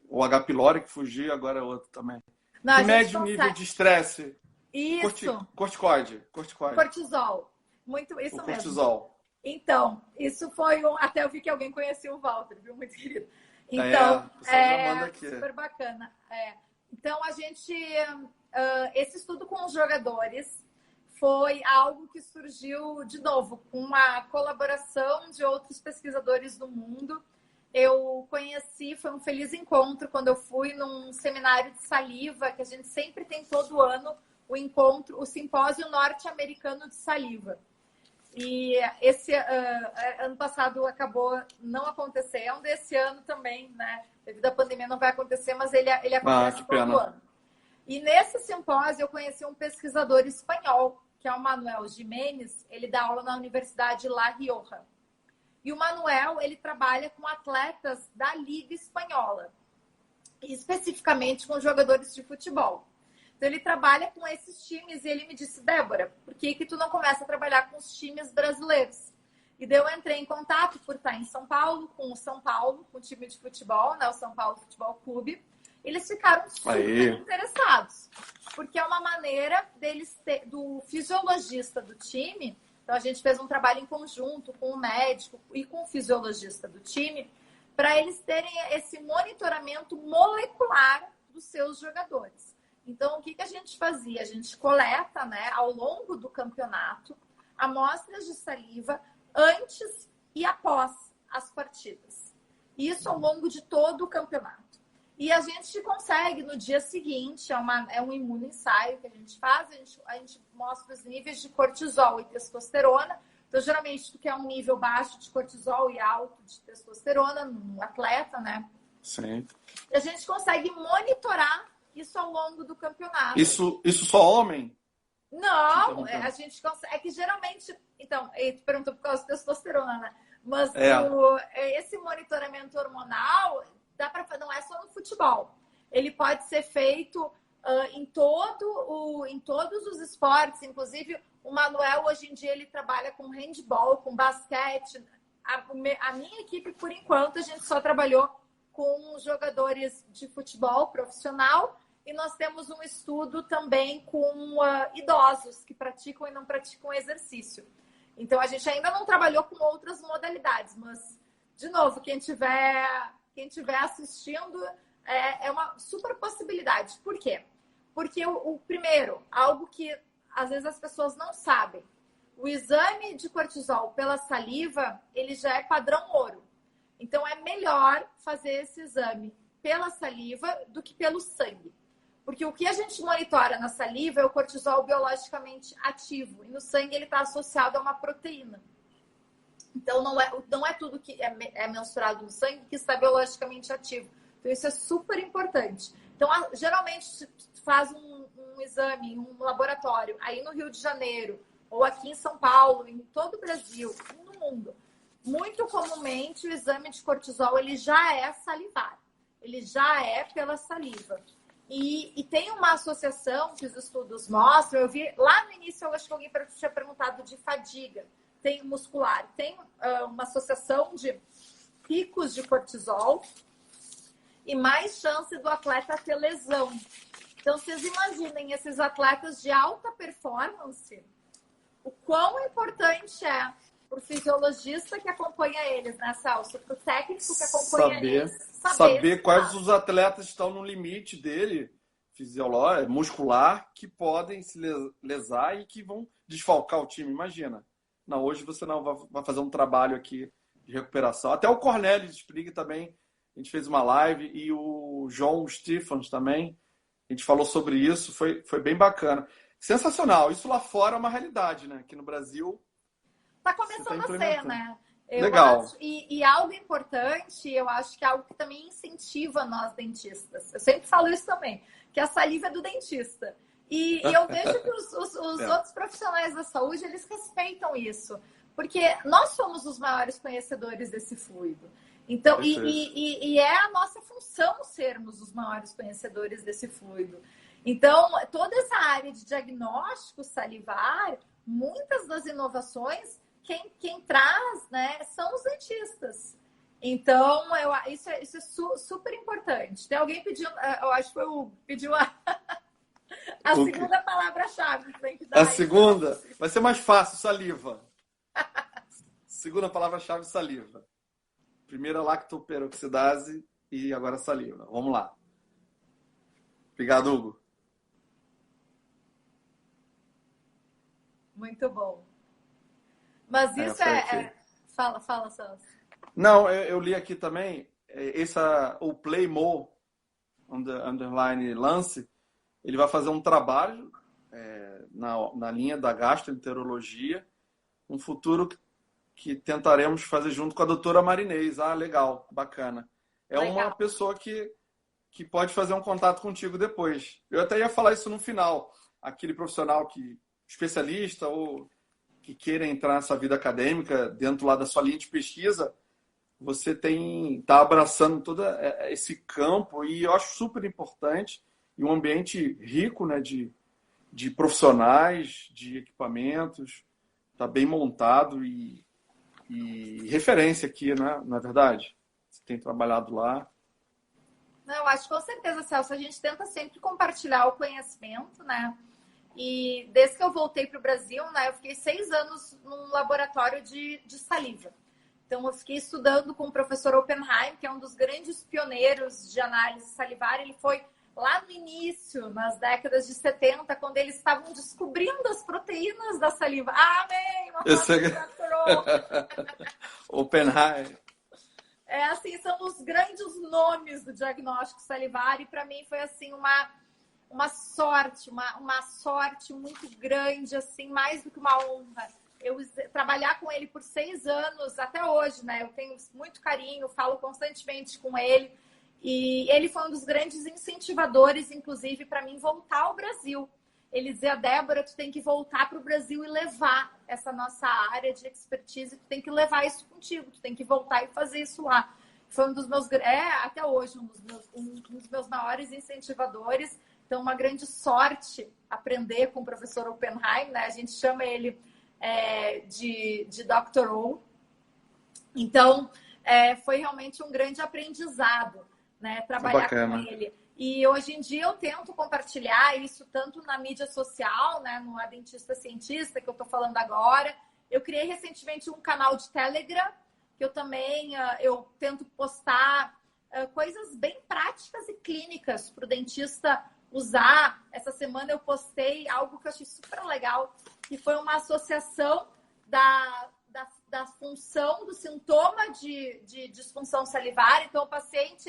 S1: o H. pylori que fugiu, agora é outro também.
S2: Não,
S1: que mede o nível de estresse?
S2: Isso.
S1: Corticoide.
S2: Cortisol. Muito isso mesmo.
S1: Cortisol.
S2: Então, isso foi até eu vi que alguém conhecia o Walter, viu? Muito querido. Então,
S1: o pessoal já manda aqui.
S2: super bacana. Então, a gente... esse estudo com os jogadores foi algo que surgiu, de novo, com a colaboração de outros pesquisadores do mundo. Eu conheci, foi um feliz encontro quando eu fui num seminário de saliva, que a gente sempre tem todo ano, o simpósio norte-americano de saliva. E esse ano passado acabou não acontecendo, esse ano também, né? Devido à pandemia não vai acontecer, mas ele acontece todo ano. E nesse simpósio eu conheci um pesquisador espanhol, que é o Manuel Jiménez. Ele dá aula na Universidade La Rioja. E o Manuel, ele trabalha com atletas da Liga Espanhola, especificamente com jogadores de futebol. Então, ele trabalha com esses times e ele me disse, Débora, por que tu não começa a trabalhar com os times brasileiros? E daí eu entrei em contato por estar em São Paulo, com o time de futebol, né, o São Paulo Futebol Clube. Eles ficaram super interessados, porque é uma maneira deles do fisiologista do time. Então, a gente fez um trabalho em conjunto com o médico e com o fisiologista do time para eles terem esse monitoramento molecular dos seus jogadores. Então, o que a gente fazia? A gente coleta, né, ao longo do campeonato, amostras de saliva antes e após as partidas. Isso ao longo de todo o campeonato. E a gente consegue, no dia seguinte, é um imunoensaio que a gente faz, a gente mostra os níveis de cortisol e testosterona. Então, geralmente, tu quer um nível baixo de cortisol e alto de testosterona no atleta, né?
S1: Sim.
S2: E a gente consegue monitorar isso ao longo do campeonato.
S1: Isso só homem?
S2: Não, a gente consegue. É que geralmente... Então, tu perguntou por causa da testosterona, né? Mas esse monitoramento hormonal... não é só no futebol. Ele pode ser feito em todos os esportes. Inclusive, o Manuel, hoje em dia, ele trabalha com handball, com basquete. A minha equipe, por enquanto, a gente só trabalhou com jogadores de futebol profissional. E nós temos um estudo também com idosos que praticam e não praticam exercício. Então, a gente ainda não trabalhou com outras modalidades. Mas, de novo, quem estiver assistindo, é uma super possibilidade. Por quê? Porque o primeiro, algo que às vezes as pessoas não sabem, o exame de cortisol pela saliva, ele já é padrão ouro. Então, é melhor fazer esse exame pela saliva do que pelo sangue. Porque o que a gente monitora na saliva é o cortisol biologicamente ativo. E no sangue ele está associado a uma proteína. Então, não é tudo que é mensurado no sangue que está biologicamente ativo. Então, isso é super importante. Então, geralmente, se faz um exame em um laboratório, aí no Rio de Janeiro, ou aqui em São Paulo, em todo o Brasil, no mundo, muito comumente o exame de cortisol ele já é salivar. Ele já é pela saliva. E tem uma associação que os estudos mostram, eu vi lá no início, eu acho que alguém tinha perguntado de fadiga. Tem muscular, tem uma associação de picos de cortisol e mais chance do atleta ter lesão. Então, vocês imaginem esses atletas de alta performance, o quão importante é para o fisiologista que acompanha eles, né, Celso? Para o técnico que acompanha eles.
S1: Saber quais os atletas estão no limite dele, fisiológico, muscular, que podem se lesar e que vão desfalcar o time, imagina. Não, hoje você não vai fazer um trabalho aqui de recuperação. Até o Cornelius Sprig também, a gente fez uma live, e o João Stephens também, a gente falou sobre isso, foi bem bacana. Sensacional, isso lá fora é uma realidade, né? Aqui no Brasil...
S2: Está começando a ser, né?
S1: Legal.
S2: Acho, e algo importante, eu acho que é algo que também incentiva nós dentistas. Eu sempre falo isso também, que a saliva é do dentista. E eu vejo que os outros profissionais da saúde, eles respeitam isso. Porque nós somos os maiores conhecedores desse fluido. Então, e é a nossa função sermos os maiores conhecedores desse fluido. Então, toda essa área de diagnóstico salivar, muitas das inovações, quem traz, né, são os dentistas. Então, isso é super importante. Tem alguém pedindo, eu acho que pediu a segunda palavra-chave.
S1: A segunda? Vai ser mais fácil, saliva. Segunda palavra-chave, saliva. Primeira, lactoperoxidase e agora saliva. Vamos lá. Obrigado, Hugo.
S2: Muito bom. Mas isso Fala, Celso.
S1: Não, eu li aqui também, o Play More, underline Lance, ele vai fazer um trabalho na linha da gastroenterologia, um futuro que tentaremos fazer junto com a doutora Marinês. Ah, legal, bacana. É
S2: Legal.
S1: uma pessoa que pode fazer um contato contigo depois. Eu até ia falar isso no final. Aquele profissional especialista ou que queira entrar nessa vida acadêmica, dentro lá da sua linha de pesquisa, você está abraçando todo esse campo e eu acho super importante e um ambiente rico, né, de profissionais, de equipamentos, está bem montado e referência aqui, né, na verdade. Você tem trabalhado lá.
S2: Não, acho com certeza, Celso. A gente tenta sempre compartilhar o conhecimento, né? E desde que eu voltei para o Brasil, né, eu fiquei 6 anos num laboratório de saliva. Então, eu fiquei estudando com o professor Oppenheim, que é um dos grandes pioneiros de análise salivar. Ele foi lá no início, nas décadas de 70, quando eles estavam descobrindo as proteínas da saliva. Amém! Uma foto
S1: Oppenheim.
S2: Assim, são os grandes nomes do diagnóstico salivar. E para mim foi assim uma sorte, uma sorte muito grande, assim, mais do que uma honra. Eu trabalhar com ele por 6 anos, até hoje, né? Eu tenho muito carinho, falo constantemente com ele. E ele foi um dos grandes incentivadores, inclusive, para mim voltar ao Brasil. Ele dizia, Débora, tu tem que voltar para o Brasil e levar essa nossa área de expertise, tu tem que levar isso contigo, tu tem que voltar e fazer isso lá. Foi um dos meus, até hoje, um dos meus maiores incentivadores. Então, uma grande sorte aprender com o professor Oppenheim, né? A gente chama ele de Dr. O. Então, foi realmente um grande aprendizado, né? Trabalhar com ele. E hoje em dia eu tento compartilhar isso tanto na mídia social, né? No A Dentista Cientista, que eu estou falando agora. Eu criei recentemente um canal de Telegram, que eu também eu tento postar coisas bem práticas e clínicas para o dentista usar. Essa semana eu postei algo que eu achei super legal, que foi uma associação da função, do sintoma de disfunção salivar. Então, o paciente,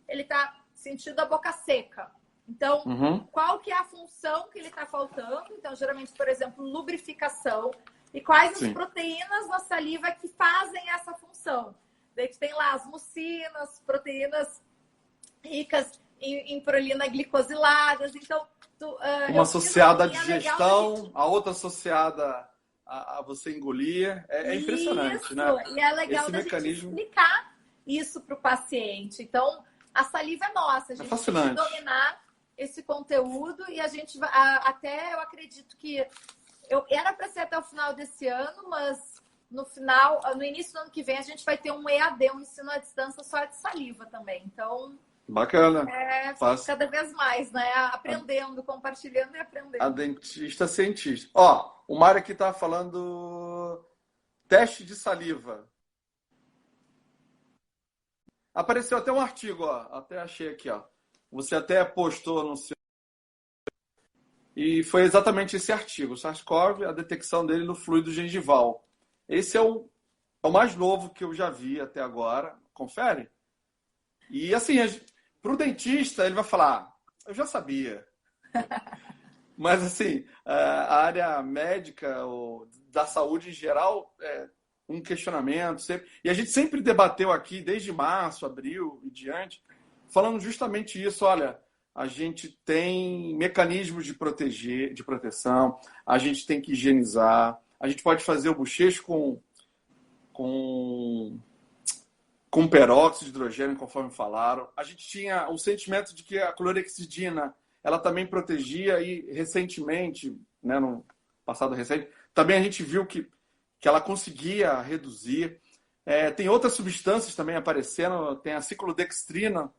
S2: ele está sentindo a boca seca. Então, qual que é a função que ele está faltando? Então, geralmente, por exemplo, lubrificação. E quais as proteínas na saliva que fazem essa função? Daí tu tem lá as mucinas, proteínas ricas em prolina glicosiladas. Então,
S1: uma associada à digestão, a outra associada a você engolir. É impressionante,
S2: isso,
S1: né?
S2: E é legal
S1: esse mecanismo
S2: gente explicar isso para o paciente. Então, a saliva é nossa. A gente tem que dominar esse conteúdo e a gente vai, até eu acredito que era para ser até o final desse ano, mas no início do ano que vem, a gente vai ter um EAD, um ensino à distância só de saliva também. Então,
S1: bacana.
S2: Cada vez mais, né? Aprendendo, compartilhando e aprendendo.
S1: A dentista cientista. Ó, o Mário aqui tá falando teste de saliva. Apareceu até um artigo, ó. Até achei aqui, ó. Você até postou no seu... E foi exatamente esse artigo. SARS-CoV, a detecção dele no fluido gengival. Esse é o mais novo que eu já vi até agora. Confere? E assim, para o dentista, ele vai falar, eu já sabia. Mas assim, a área médica ou da saúde em geral, um questionamento sempre. E a gente sempre debateu aqui, desde março, abril e diante, falando justamente isso. Olha, a gente tem mecanismos de proteção, a gente tem que higienizar, a gente pode fazer o bochecho com peróxido de hidrogênio, conforme falaram. A gente tinha o sentimento de que a clorexidina ela também protegia e recentemente, né, no passado recente, também a gente viu que ela conseguia reduzir. Tem outras substâncias também aparecendo, tem a ciclodextrina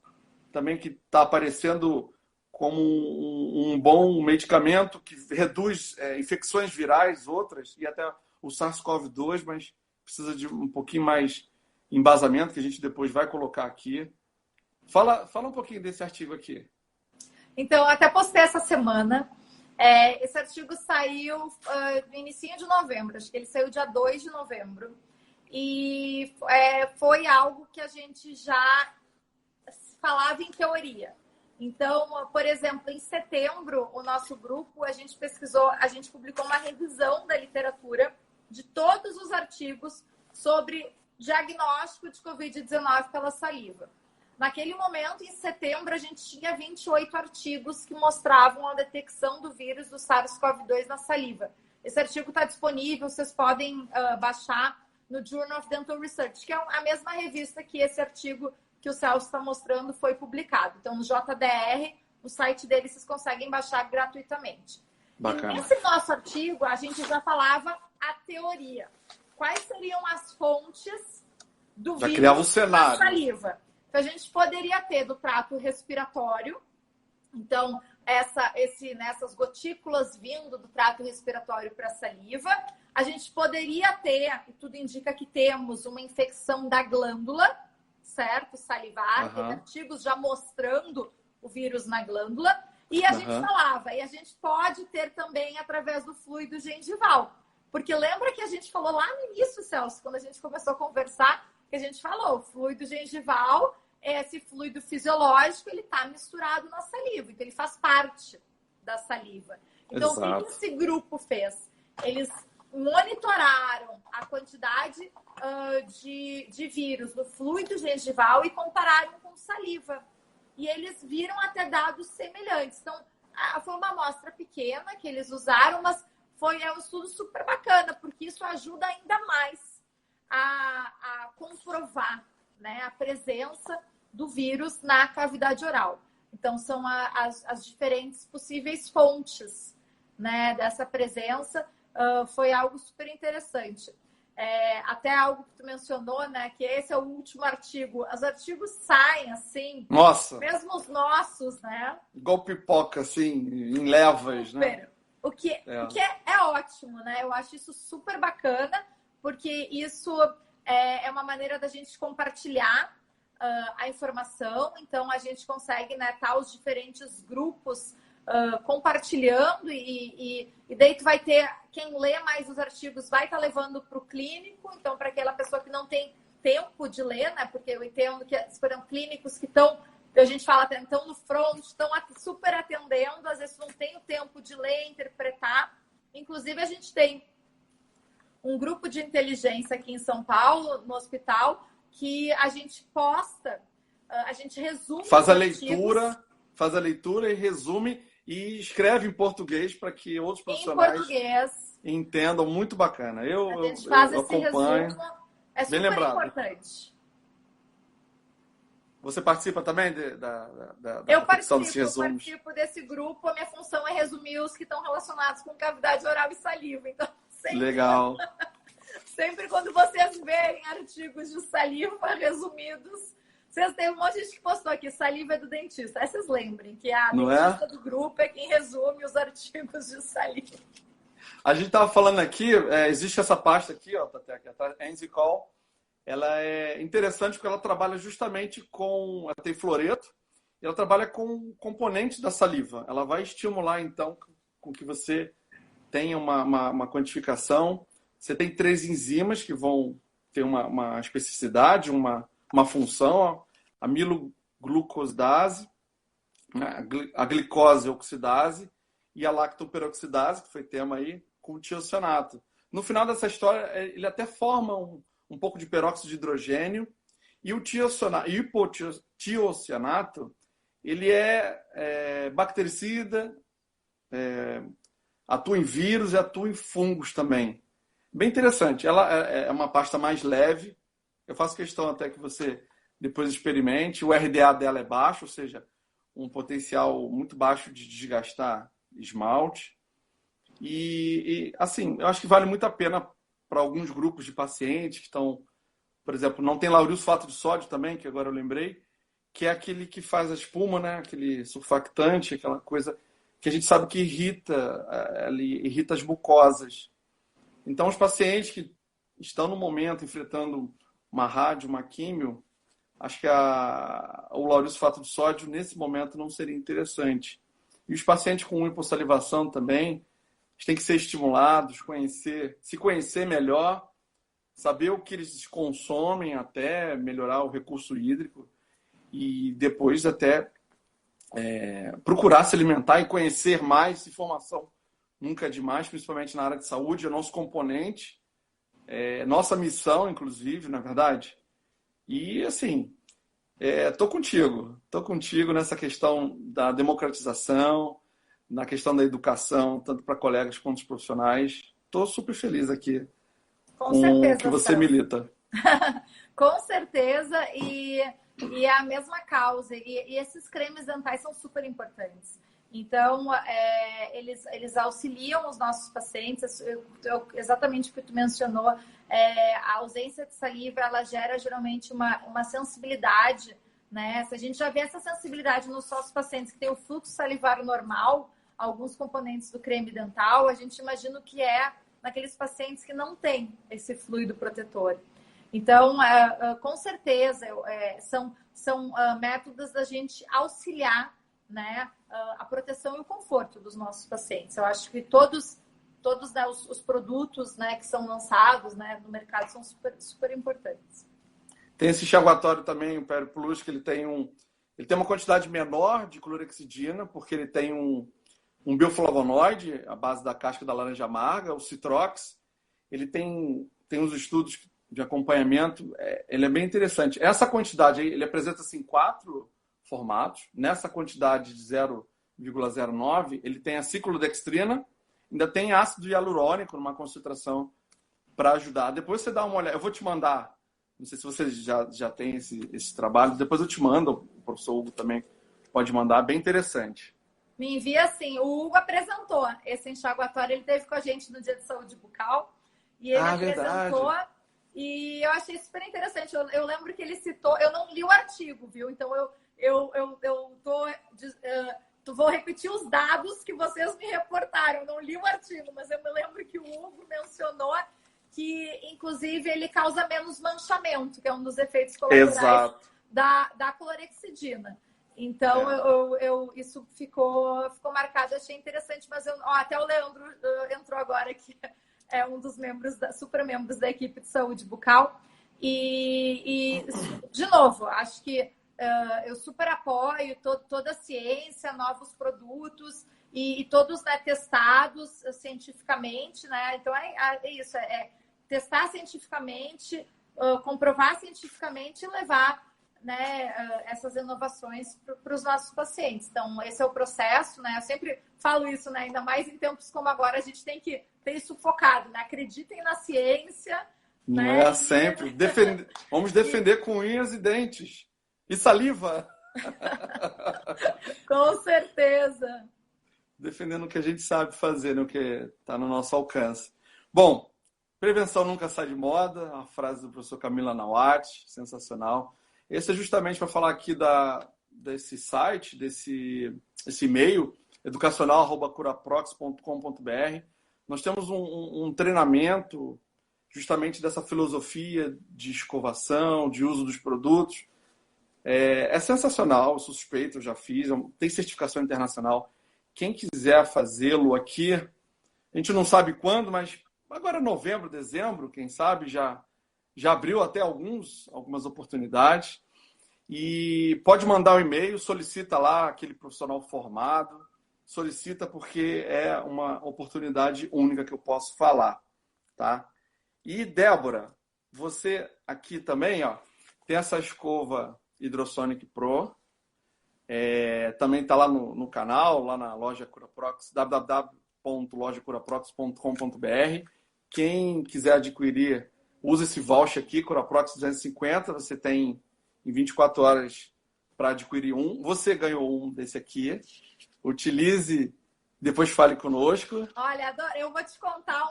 S1: também que está aparecendo como um bom medicamento que reduz infecções virais, outras, e até o SARS-CoV-2, mas precisa de um pouquinho mais embasamento, que a gente depois vai colocar aqui. Fala um pouquinho desse artigo aqui.
S2: Então, eu até postei essa semana. Esse artigo saiu no início de novembro, acho que ele saiu dia 2 de novembro. E foi algo que a gente já falava em teoria. Então, por exemplo, em setembro, o nosso grupo, a gente publicou uma revisão da literatura de todos os artigos sobre diagnóstico de Covid-19 pela saliva. Naquele momento, em setembro, a gente tinha 28 artigos que mostravam a detecção do vírus do SARS-CoV-2 na saliva. Esse artigo está disponível, vocês podem baixar no Journal of Dental Research, que é a mesma revista que esse artigo que o Celso está mostrando foi publicado. Então, no JDR, no site dele, vocês conseguem baixar gratuitamente. Bacana. E nesse nosso artigo, a gente já falava a teoria. Quais seriam as fontes do
S1: já
S2: vírus
S1: criava um cenário.
S2: na saliva? Então, a gente poderia ter do trato respiratório. Então, essas gotículas vindo do trato respiratório para a saliva. A gente poderia ter, e tudo indica que temos, uma infecção da glândula, certo? Salivar, tem artigos já mostrando o vírus na glândula. E a gente falava, e a gente pode ter também através do fluido gengival. Porque lembra que a gente falou lá no início, Celso, quando a gente começou a conversar, que a gente falou, o fluido gengival, esse fluido fisiológico, ele está misturado na saliva, então ele faz parte da saliva. Então, o que esse grupo fez? Eles monitoraram a quantidade de vírus no fluido gengival e compararam com saliva. E eles viram até dados semelhantes. Então, foi uma amostra pequena que eles usaram, mas foi um estudo super bacana, porque isso ajuda ainda mais a comprovar, né, a presença do vírus na cavidade oral. Então, são as diferentes possíveis fontes, né, dessa presença. Foi algo super interessante. Até algo que tu mencionou, né, que esse é o último artigo. Os artigos saem, assim...
S1: Nossa!
S2: Mesmo os nossos, né?
S1: Igual pipoca, assim, em levas,
S2: super.
S1: Né?
S2: O que é ótimo, né? Eu acho isso super bacana, porque isso é uma maneira da gente compartilhar a informação. Então, a gente consegue, né, estar os diferentes grupos compartilhando e daí tu vai ter, quem lê mais os artigos vai estar levando para o clínico, então para aquela pessoa que não tem tempo de ler, né? Porque eu entendo que foram clínicos que estão, a gente fala até, estão no front, estão super atendendo, às vezes não tem o tempo de ler, interpretar. Inclusive, a gente tem um grupo de inteligência aqui em São Paulo, no hospital, que a gente posta, a gente resume
S1: faz a leitura e resume e escreve em português para que outros profissionais entendam. Muito bacana.
S2: A gente faz esse
S1: acompanho.
S2: Resumo. É super importante.
S1: Você participa também da
S2: eu participo desse grupo. A minha função é resumir os que estão relacionados com cavidade oral e saliva. Então,
S1: legal.
S2: Sempre quando vocês verem artigos de saliva resumidos, vocês têm um monte de gente que postou aqui, saliva é do dentista. Aí vocês lembrem que a dentista do grupo é quem resume os artigos de saliva.
S1: A gente estava falando aqui, existe essa pasta aqui, ó, a Enzicol. Ela é interessante porque ela trabalha justamente com... Ela tem fluoreto, e ela trabalha com componentes da saliva. Ela vai estimular, então, com que você tenha uma quantificação. Você tem 3 enzimas que vão ter uma especificidade, uma função, ó, a amiloglucosidase, a glicose oxidase e a lactoperoxidase, que foi tema aí, com o tiocianato. No final dessa história, ele até forma um pouco de peróxido de hidrogênio, e o hipotiocianato, ele é bactericida, atua em vírus e atua em fungos também. Bem interessante. Ela é uma pasta mais leve. Eu faço questão até que você depois experimente. O RDA dela é baixo, ou seja, um potencial muito baixo de desgastar esmalte. E assim, eu acho que vale muito a pena para alguns grupos de pacientes que estão, por exemplo, não tem laurilsulfato de sódio também, que agora eu lembrei, que é aquele que faz a espuma, né? Aquele surfactante, aquela coisa que a gente sabe que irrita as mucosas. Então, os pacientes que estão no momento enfrentando uma rádio, uma químio, acho que o laurilsulfato de sódio, nesse momento, não seria interessante. E os pacientes com hipossalivação também, eles têm que ser estimulados, se conhecer melhor, saber o que eles consomem até melhorar o recurso hídrico e depois até procurar se alimentar e conhecer mais. Informação nunca é demais, principalmente na área de saúde, é nosso componente, nossa missão, inclusive, na verdade. E, assim, tô contigo nessa questão da democratização, na questão da educação, tanto para colegas quanto os profissionais. Estou super feliz aqui
S2: Com
S1: com
S2: certeza,
S1: o que você milita.
S2: Com certeza, e é a mesma causa. E esses cremes dentais são super importantes. Então, eles auxiliam os nossos pacientes. Exatamente o que tu mencionou, a ausência de saliva, ela gera geralmente uma sensibilidade, né? Se a gente já vê essa sensibilidade nos nossos pacientes que têm o fluxo salivar normal, alguns componentes do creme dental, a gente imagina o que é naqueles pacientes que não têm esse fluido protetor. Então, com certeza, são métodos da gente auxiliar, né, a proteção e o conforto dos nossos pacientes. Eu acho que todos né, os produtos, né, que são lançados, né, no mercado são super, super importantes.
S1: Tem esse enxaguatório também, o Perio Plus, que ele tem uma quantidade menor de clorexidina, porque ele tem um bioflavonoide, à base da casca da laranja amarga, o Citrox. Ele tem uns estudos de acompanhamento, ele é bem interessante. Essa quantidade aí, ele apresenta-se em 4 formatos. Nessa quantidade de 0,09, ele tem a ciclodextrina, ainda tem ácido hialurônico numa concentração para ajudar. Depois você dá uma olhada. Eu vou te mandar, não sei se você já tem esse trabalho, depois eu te mando, o professor Hugo também pode mandar, bem interessante.
S2: Me envia assim, o Hugo apresentou esse enxaguatório, ele esteve com a gente no Dia de Saúde Bucal, e ele apresentou,
S1: verdade.
S2: E eu achei super interessante. Eu lembro que ele citou, eu não li o artigo, viu? Então vou repetir os dados que vocês me reportaram. Eu não li o artigo, mas eu me lembro que o Hugo mencionou que, inclusive, ele causa menos manchamento, que é um dos efeitos colaterais da clorexidina. Então, isso ficou marcado, achei interessante, mas até o Leandro entrou agora aqui, é um dos super membros da equipe de saúde bucal. E de novo, acho que eu super apoio toda a ciência, novos produtos e todos, né, testados cientificamente, né? Então, é isso, testar cientificamente, comprovar cientificamente e levar, né, essas inovações para os nossos pacientes. Então, esse é o processo, né? Eu sempre falo isso, né? Ainda mais em tempos como agora, a gente tem que ter isso focado, né? Acreditem na ciência.
S1: Não
S2: né?
S1: sempre. Vamos defender com unhas e dentes. E saliva.
S2: Com certeza.
S1: Defendendo o que a gente sabe fazer, né? O que está no nosso alcance. Bom, prevenção nunca sai de moda. A frase do professor Camila Nawat, sensacional. Esse é justamente para falar aqui desse site, desse e-mail, educacional@curaprox.com.br. Nós temos um treinamento justamente dessa filosofia de escovação, de uso dos produtos. É sensacional, eu sou suspeito, eu já fiz, tem certificação internacional. Quem quiser fazê-lo aqui, a gente não sabe quando, mas agora novembro, dezembro, quem sabe, já abriu até algumas oportunidades. E pode mandar um e-mail, solicita lá aquele profissional formado, solicita porque é uma oportunidade única que eu posso falar, tá? E Débora, você aqui também, ó, tem essa escova Hydrosonic Pro, também está lá no canal, lá na loja Curaprox, www.lojacuraprox.com.br. Quem quiser adquirir, usa esse voucher aqui, Curaprox 250, você tem em 24 horas para adquirir um. Você ganhou um desse aqui. Utilize, depois fale conosco.
S2: Olha, eu vou te contar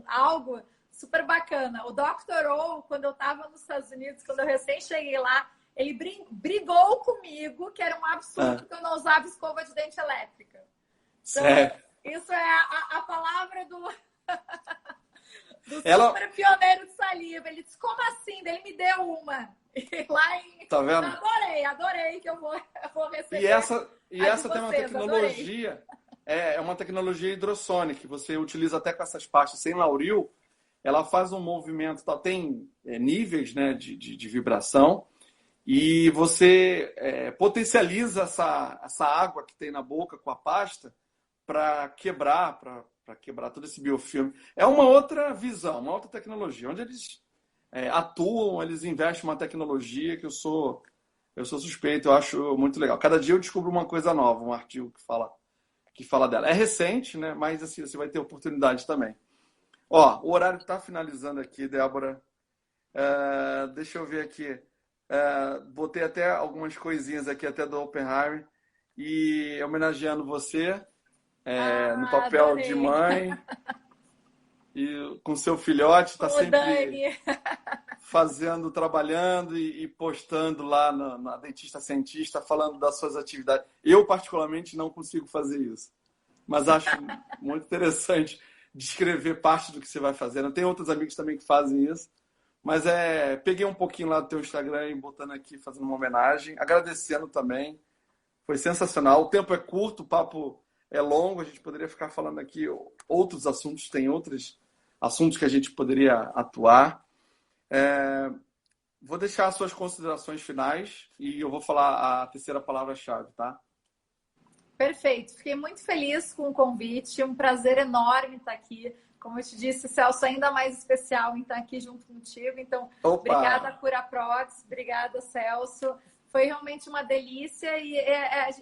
S2: algo super bacana. O Dr. O, quando eu estava nos Estados Unidos, quando eu recém cheguei lá, ele brigou comigo, que era um absurdo que eu não usava escova de dente elétrica. Então,
S1: Sério?
S2: isso é a palavra do... do
S1: Ela...
S2: super pioneiro de saliva. Ele disse, como assim? Ele me deu uma. E lá em...
S1: Tá vendo?
S2: Adorei que eu vou receber.
S1: E essa tem uma tecnologia, é uma tecnologia hidrossônica, que você utiliza até com essas pastas sem lauril, ela faz um movimento, tá, tem níveis, né, de vibração, e você potencializa essa água que tem na boca com a pasta para quebrar todo esse biofilme. É uma outra visão, uma outra tecnologia. Onde eles atuam, eles investem uma tecnologia que eu sou suspeito, eu acho muito legal. Cada dia eu descubro uma coisa nova, um artigo que fala dela. É recente, né? Mas assim, você vai ter oportunidade também. Ó, o horário está finalizando aqui, Débora. Deixa eu ver aqui. Botei até algumas coisinhas aqui, até do Oppenheimer, e homenageando você no papel
S2: adorei.
S1: de mãe e com seu filhote, está sempre
S2: Dani.
S1: trabalhando e postando lá na Dentista Cientista, falando das suas atividades. Eu, particularmente, não consigo fazer isso, mas acho muito interessante descrever parte do que você vai fazendo. Tem outros amigos também que fazem isso. Mas peguei um pouquinho lá do teu Instagram e botando aqui, fazendo uma homenagem, agradecendo também. Foi sensacional. O tempo é curto, o papo é longo, a gente poderia ficar falando aqui outros assuntos, tem outros assuntos que a gente poderia atuar. Vou deixar as suas considerações finais e eu vou falar a terceira palavra-chave, tá?
S2: Perfeito. Fiquei muito feliz com o convite, um prazer enorme estar aqui. Como eu te disse, Celso, ainda mais especial em estar aqui junto contigo. Então, obrigada, CuraProx, obrigada, Celso. Foi realmente uma delícia e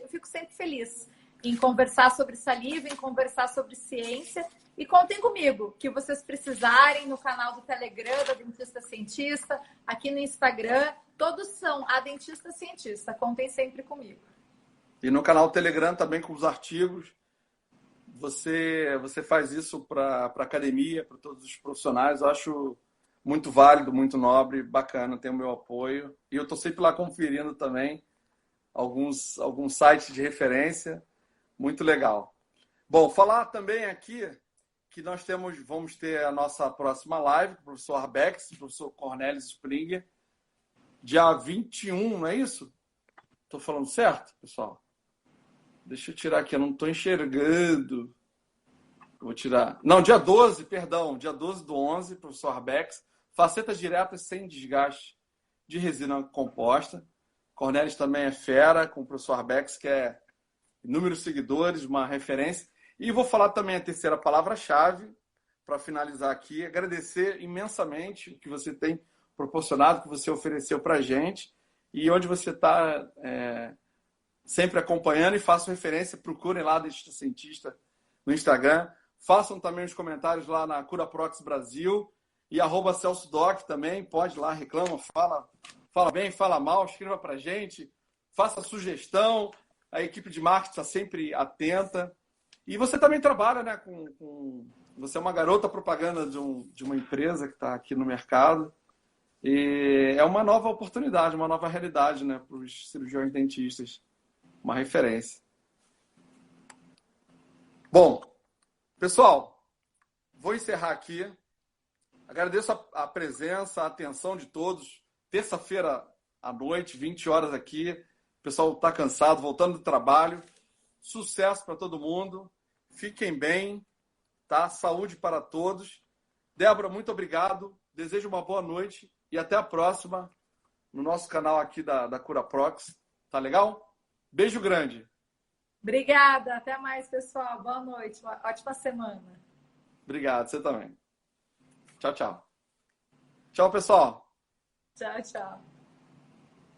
S2: eu fico sempre feliz em conversar sobre saliva, em conversar sobre ciência. E contem comigo, que vocês precisarem no canal do Telegram da Dentista Cientista, aqui no Instagram, todos são a Dentista Cientista. Contem sempre comigo.
S1: E no canal Telegram também com os artigos. Você faz isso para a academia, para todos os profissionais. Eu acho muito válido, muito nobre, bacana, tem o meu apoio. E eu estou sempre lá conferindo também alguns sites de referência. Muito legal. Bom, falar também aqui que nós vamos ter a nossa próxima live com o professor Arbex, o professor Cornelis Springer, dia 21, não é isso? Estou falando certo, pessoal? Deixa eu tirar aqui, eu não estou enxergando. Vou tirar. Não, dia 12, perdão. Dia 12/11, professor Arbex. Facetas diretas sem desgaste de resina composta. Cornelis também é fera, com o professor Arbex, que é inúmeros seguidores, uma referência. E vou falar também a terceira palavra-chave, para finalizar aqui. Agradecer imensamente o que você tem proporcionado, o que você ofereceu para a gente. E onde você está... sempre acompanhando e façam referência, procurem lá Dentista Cientista no Instagram, façam também os comentários lá na CuraProx Brasil e @CelsoDoc também, pode ir lá, reclama, fala bem, fala mal, escreva pra gente, faça sugestão, a equipe de marketing está sempre atenta. E você também trabalha, né, você é uma garota propaganda de uma empresa que está aqui no mercado e é uma nova oportunidade, uma nova realidade, né, para os cirurgiões dentistas. Uma referência. Bom, pessoal, vou encerrar aqui. Agradeço a presença, a atenção de todos. Terça-feira à noite, 20 horas aqui. O pessoal está cansado, voltando do trabalho. Sucesso para todo mundo. Fiquem bem, tá? Saúde para todos. Débora, muito obrigado. Desejo uma boa noite e até a próxima no nosso canal aqui da CuraProx. Tá legal? Beijo grande.
S2: Obrigada. Até mais, pessoal. Boa noite. Uma ótima semana.
S1: Obrigado. Você também. Tchau, tchau. Tchau, pessoal.
S2: Tchau, tchau.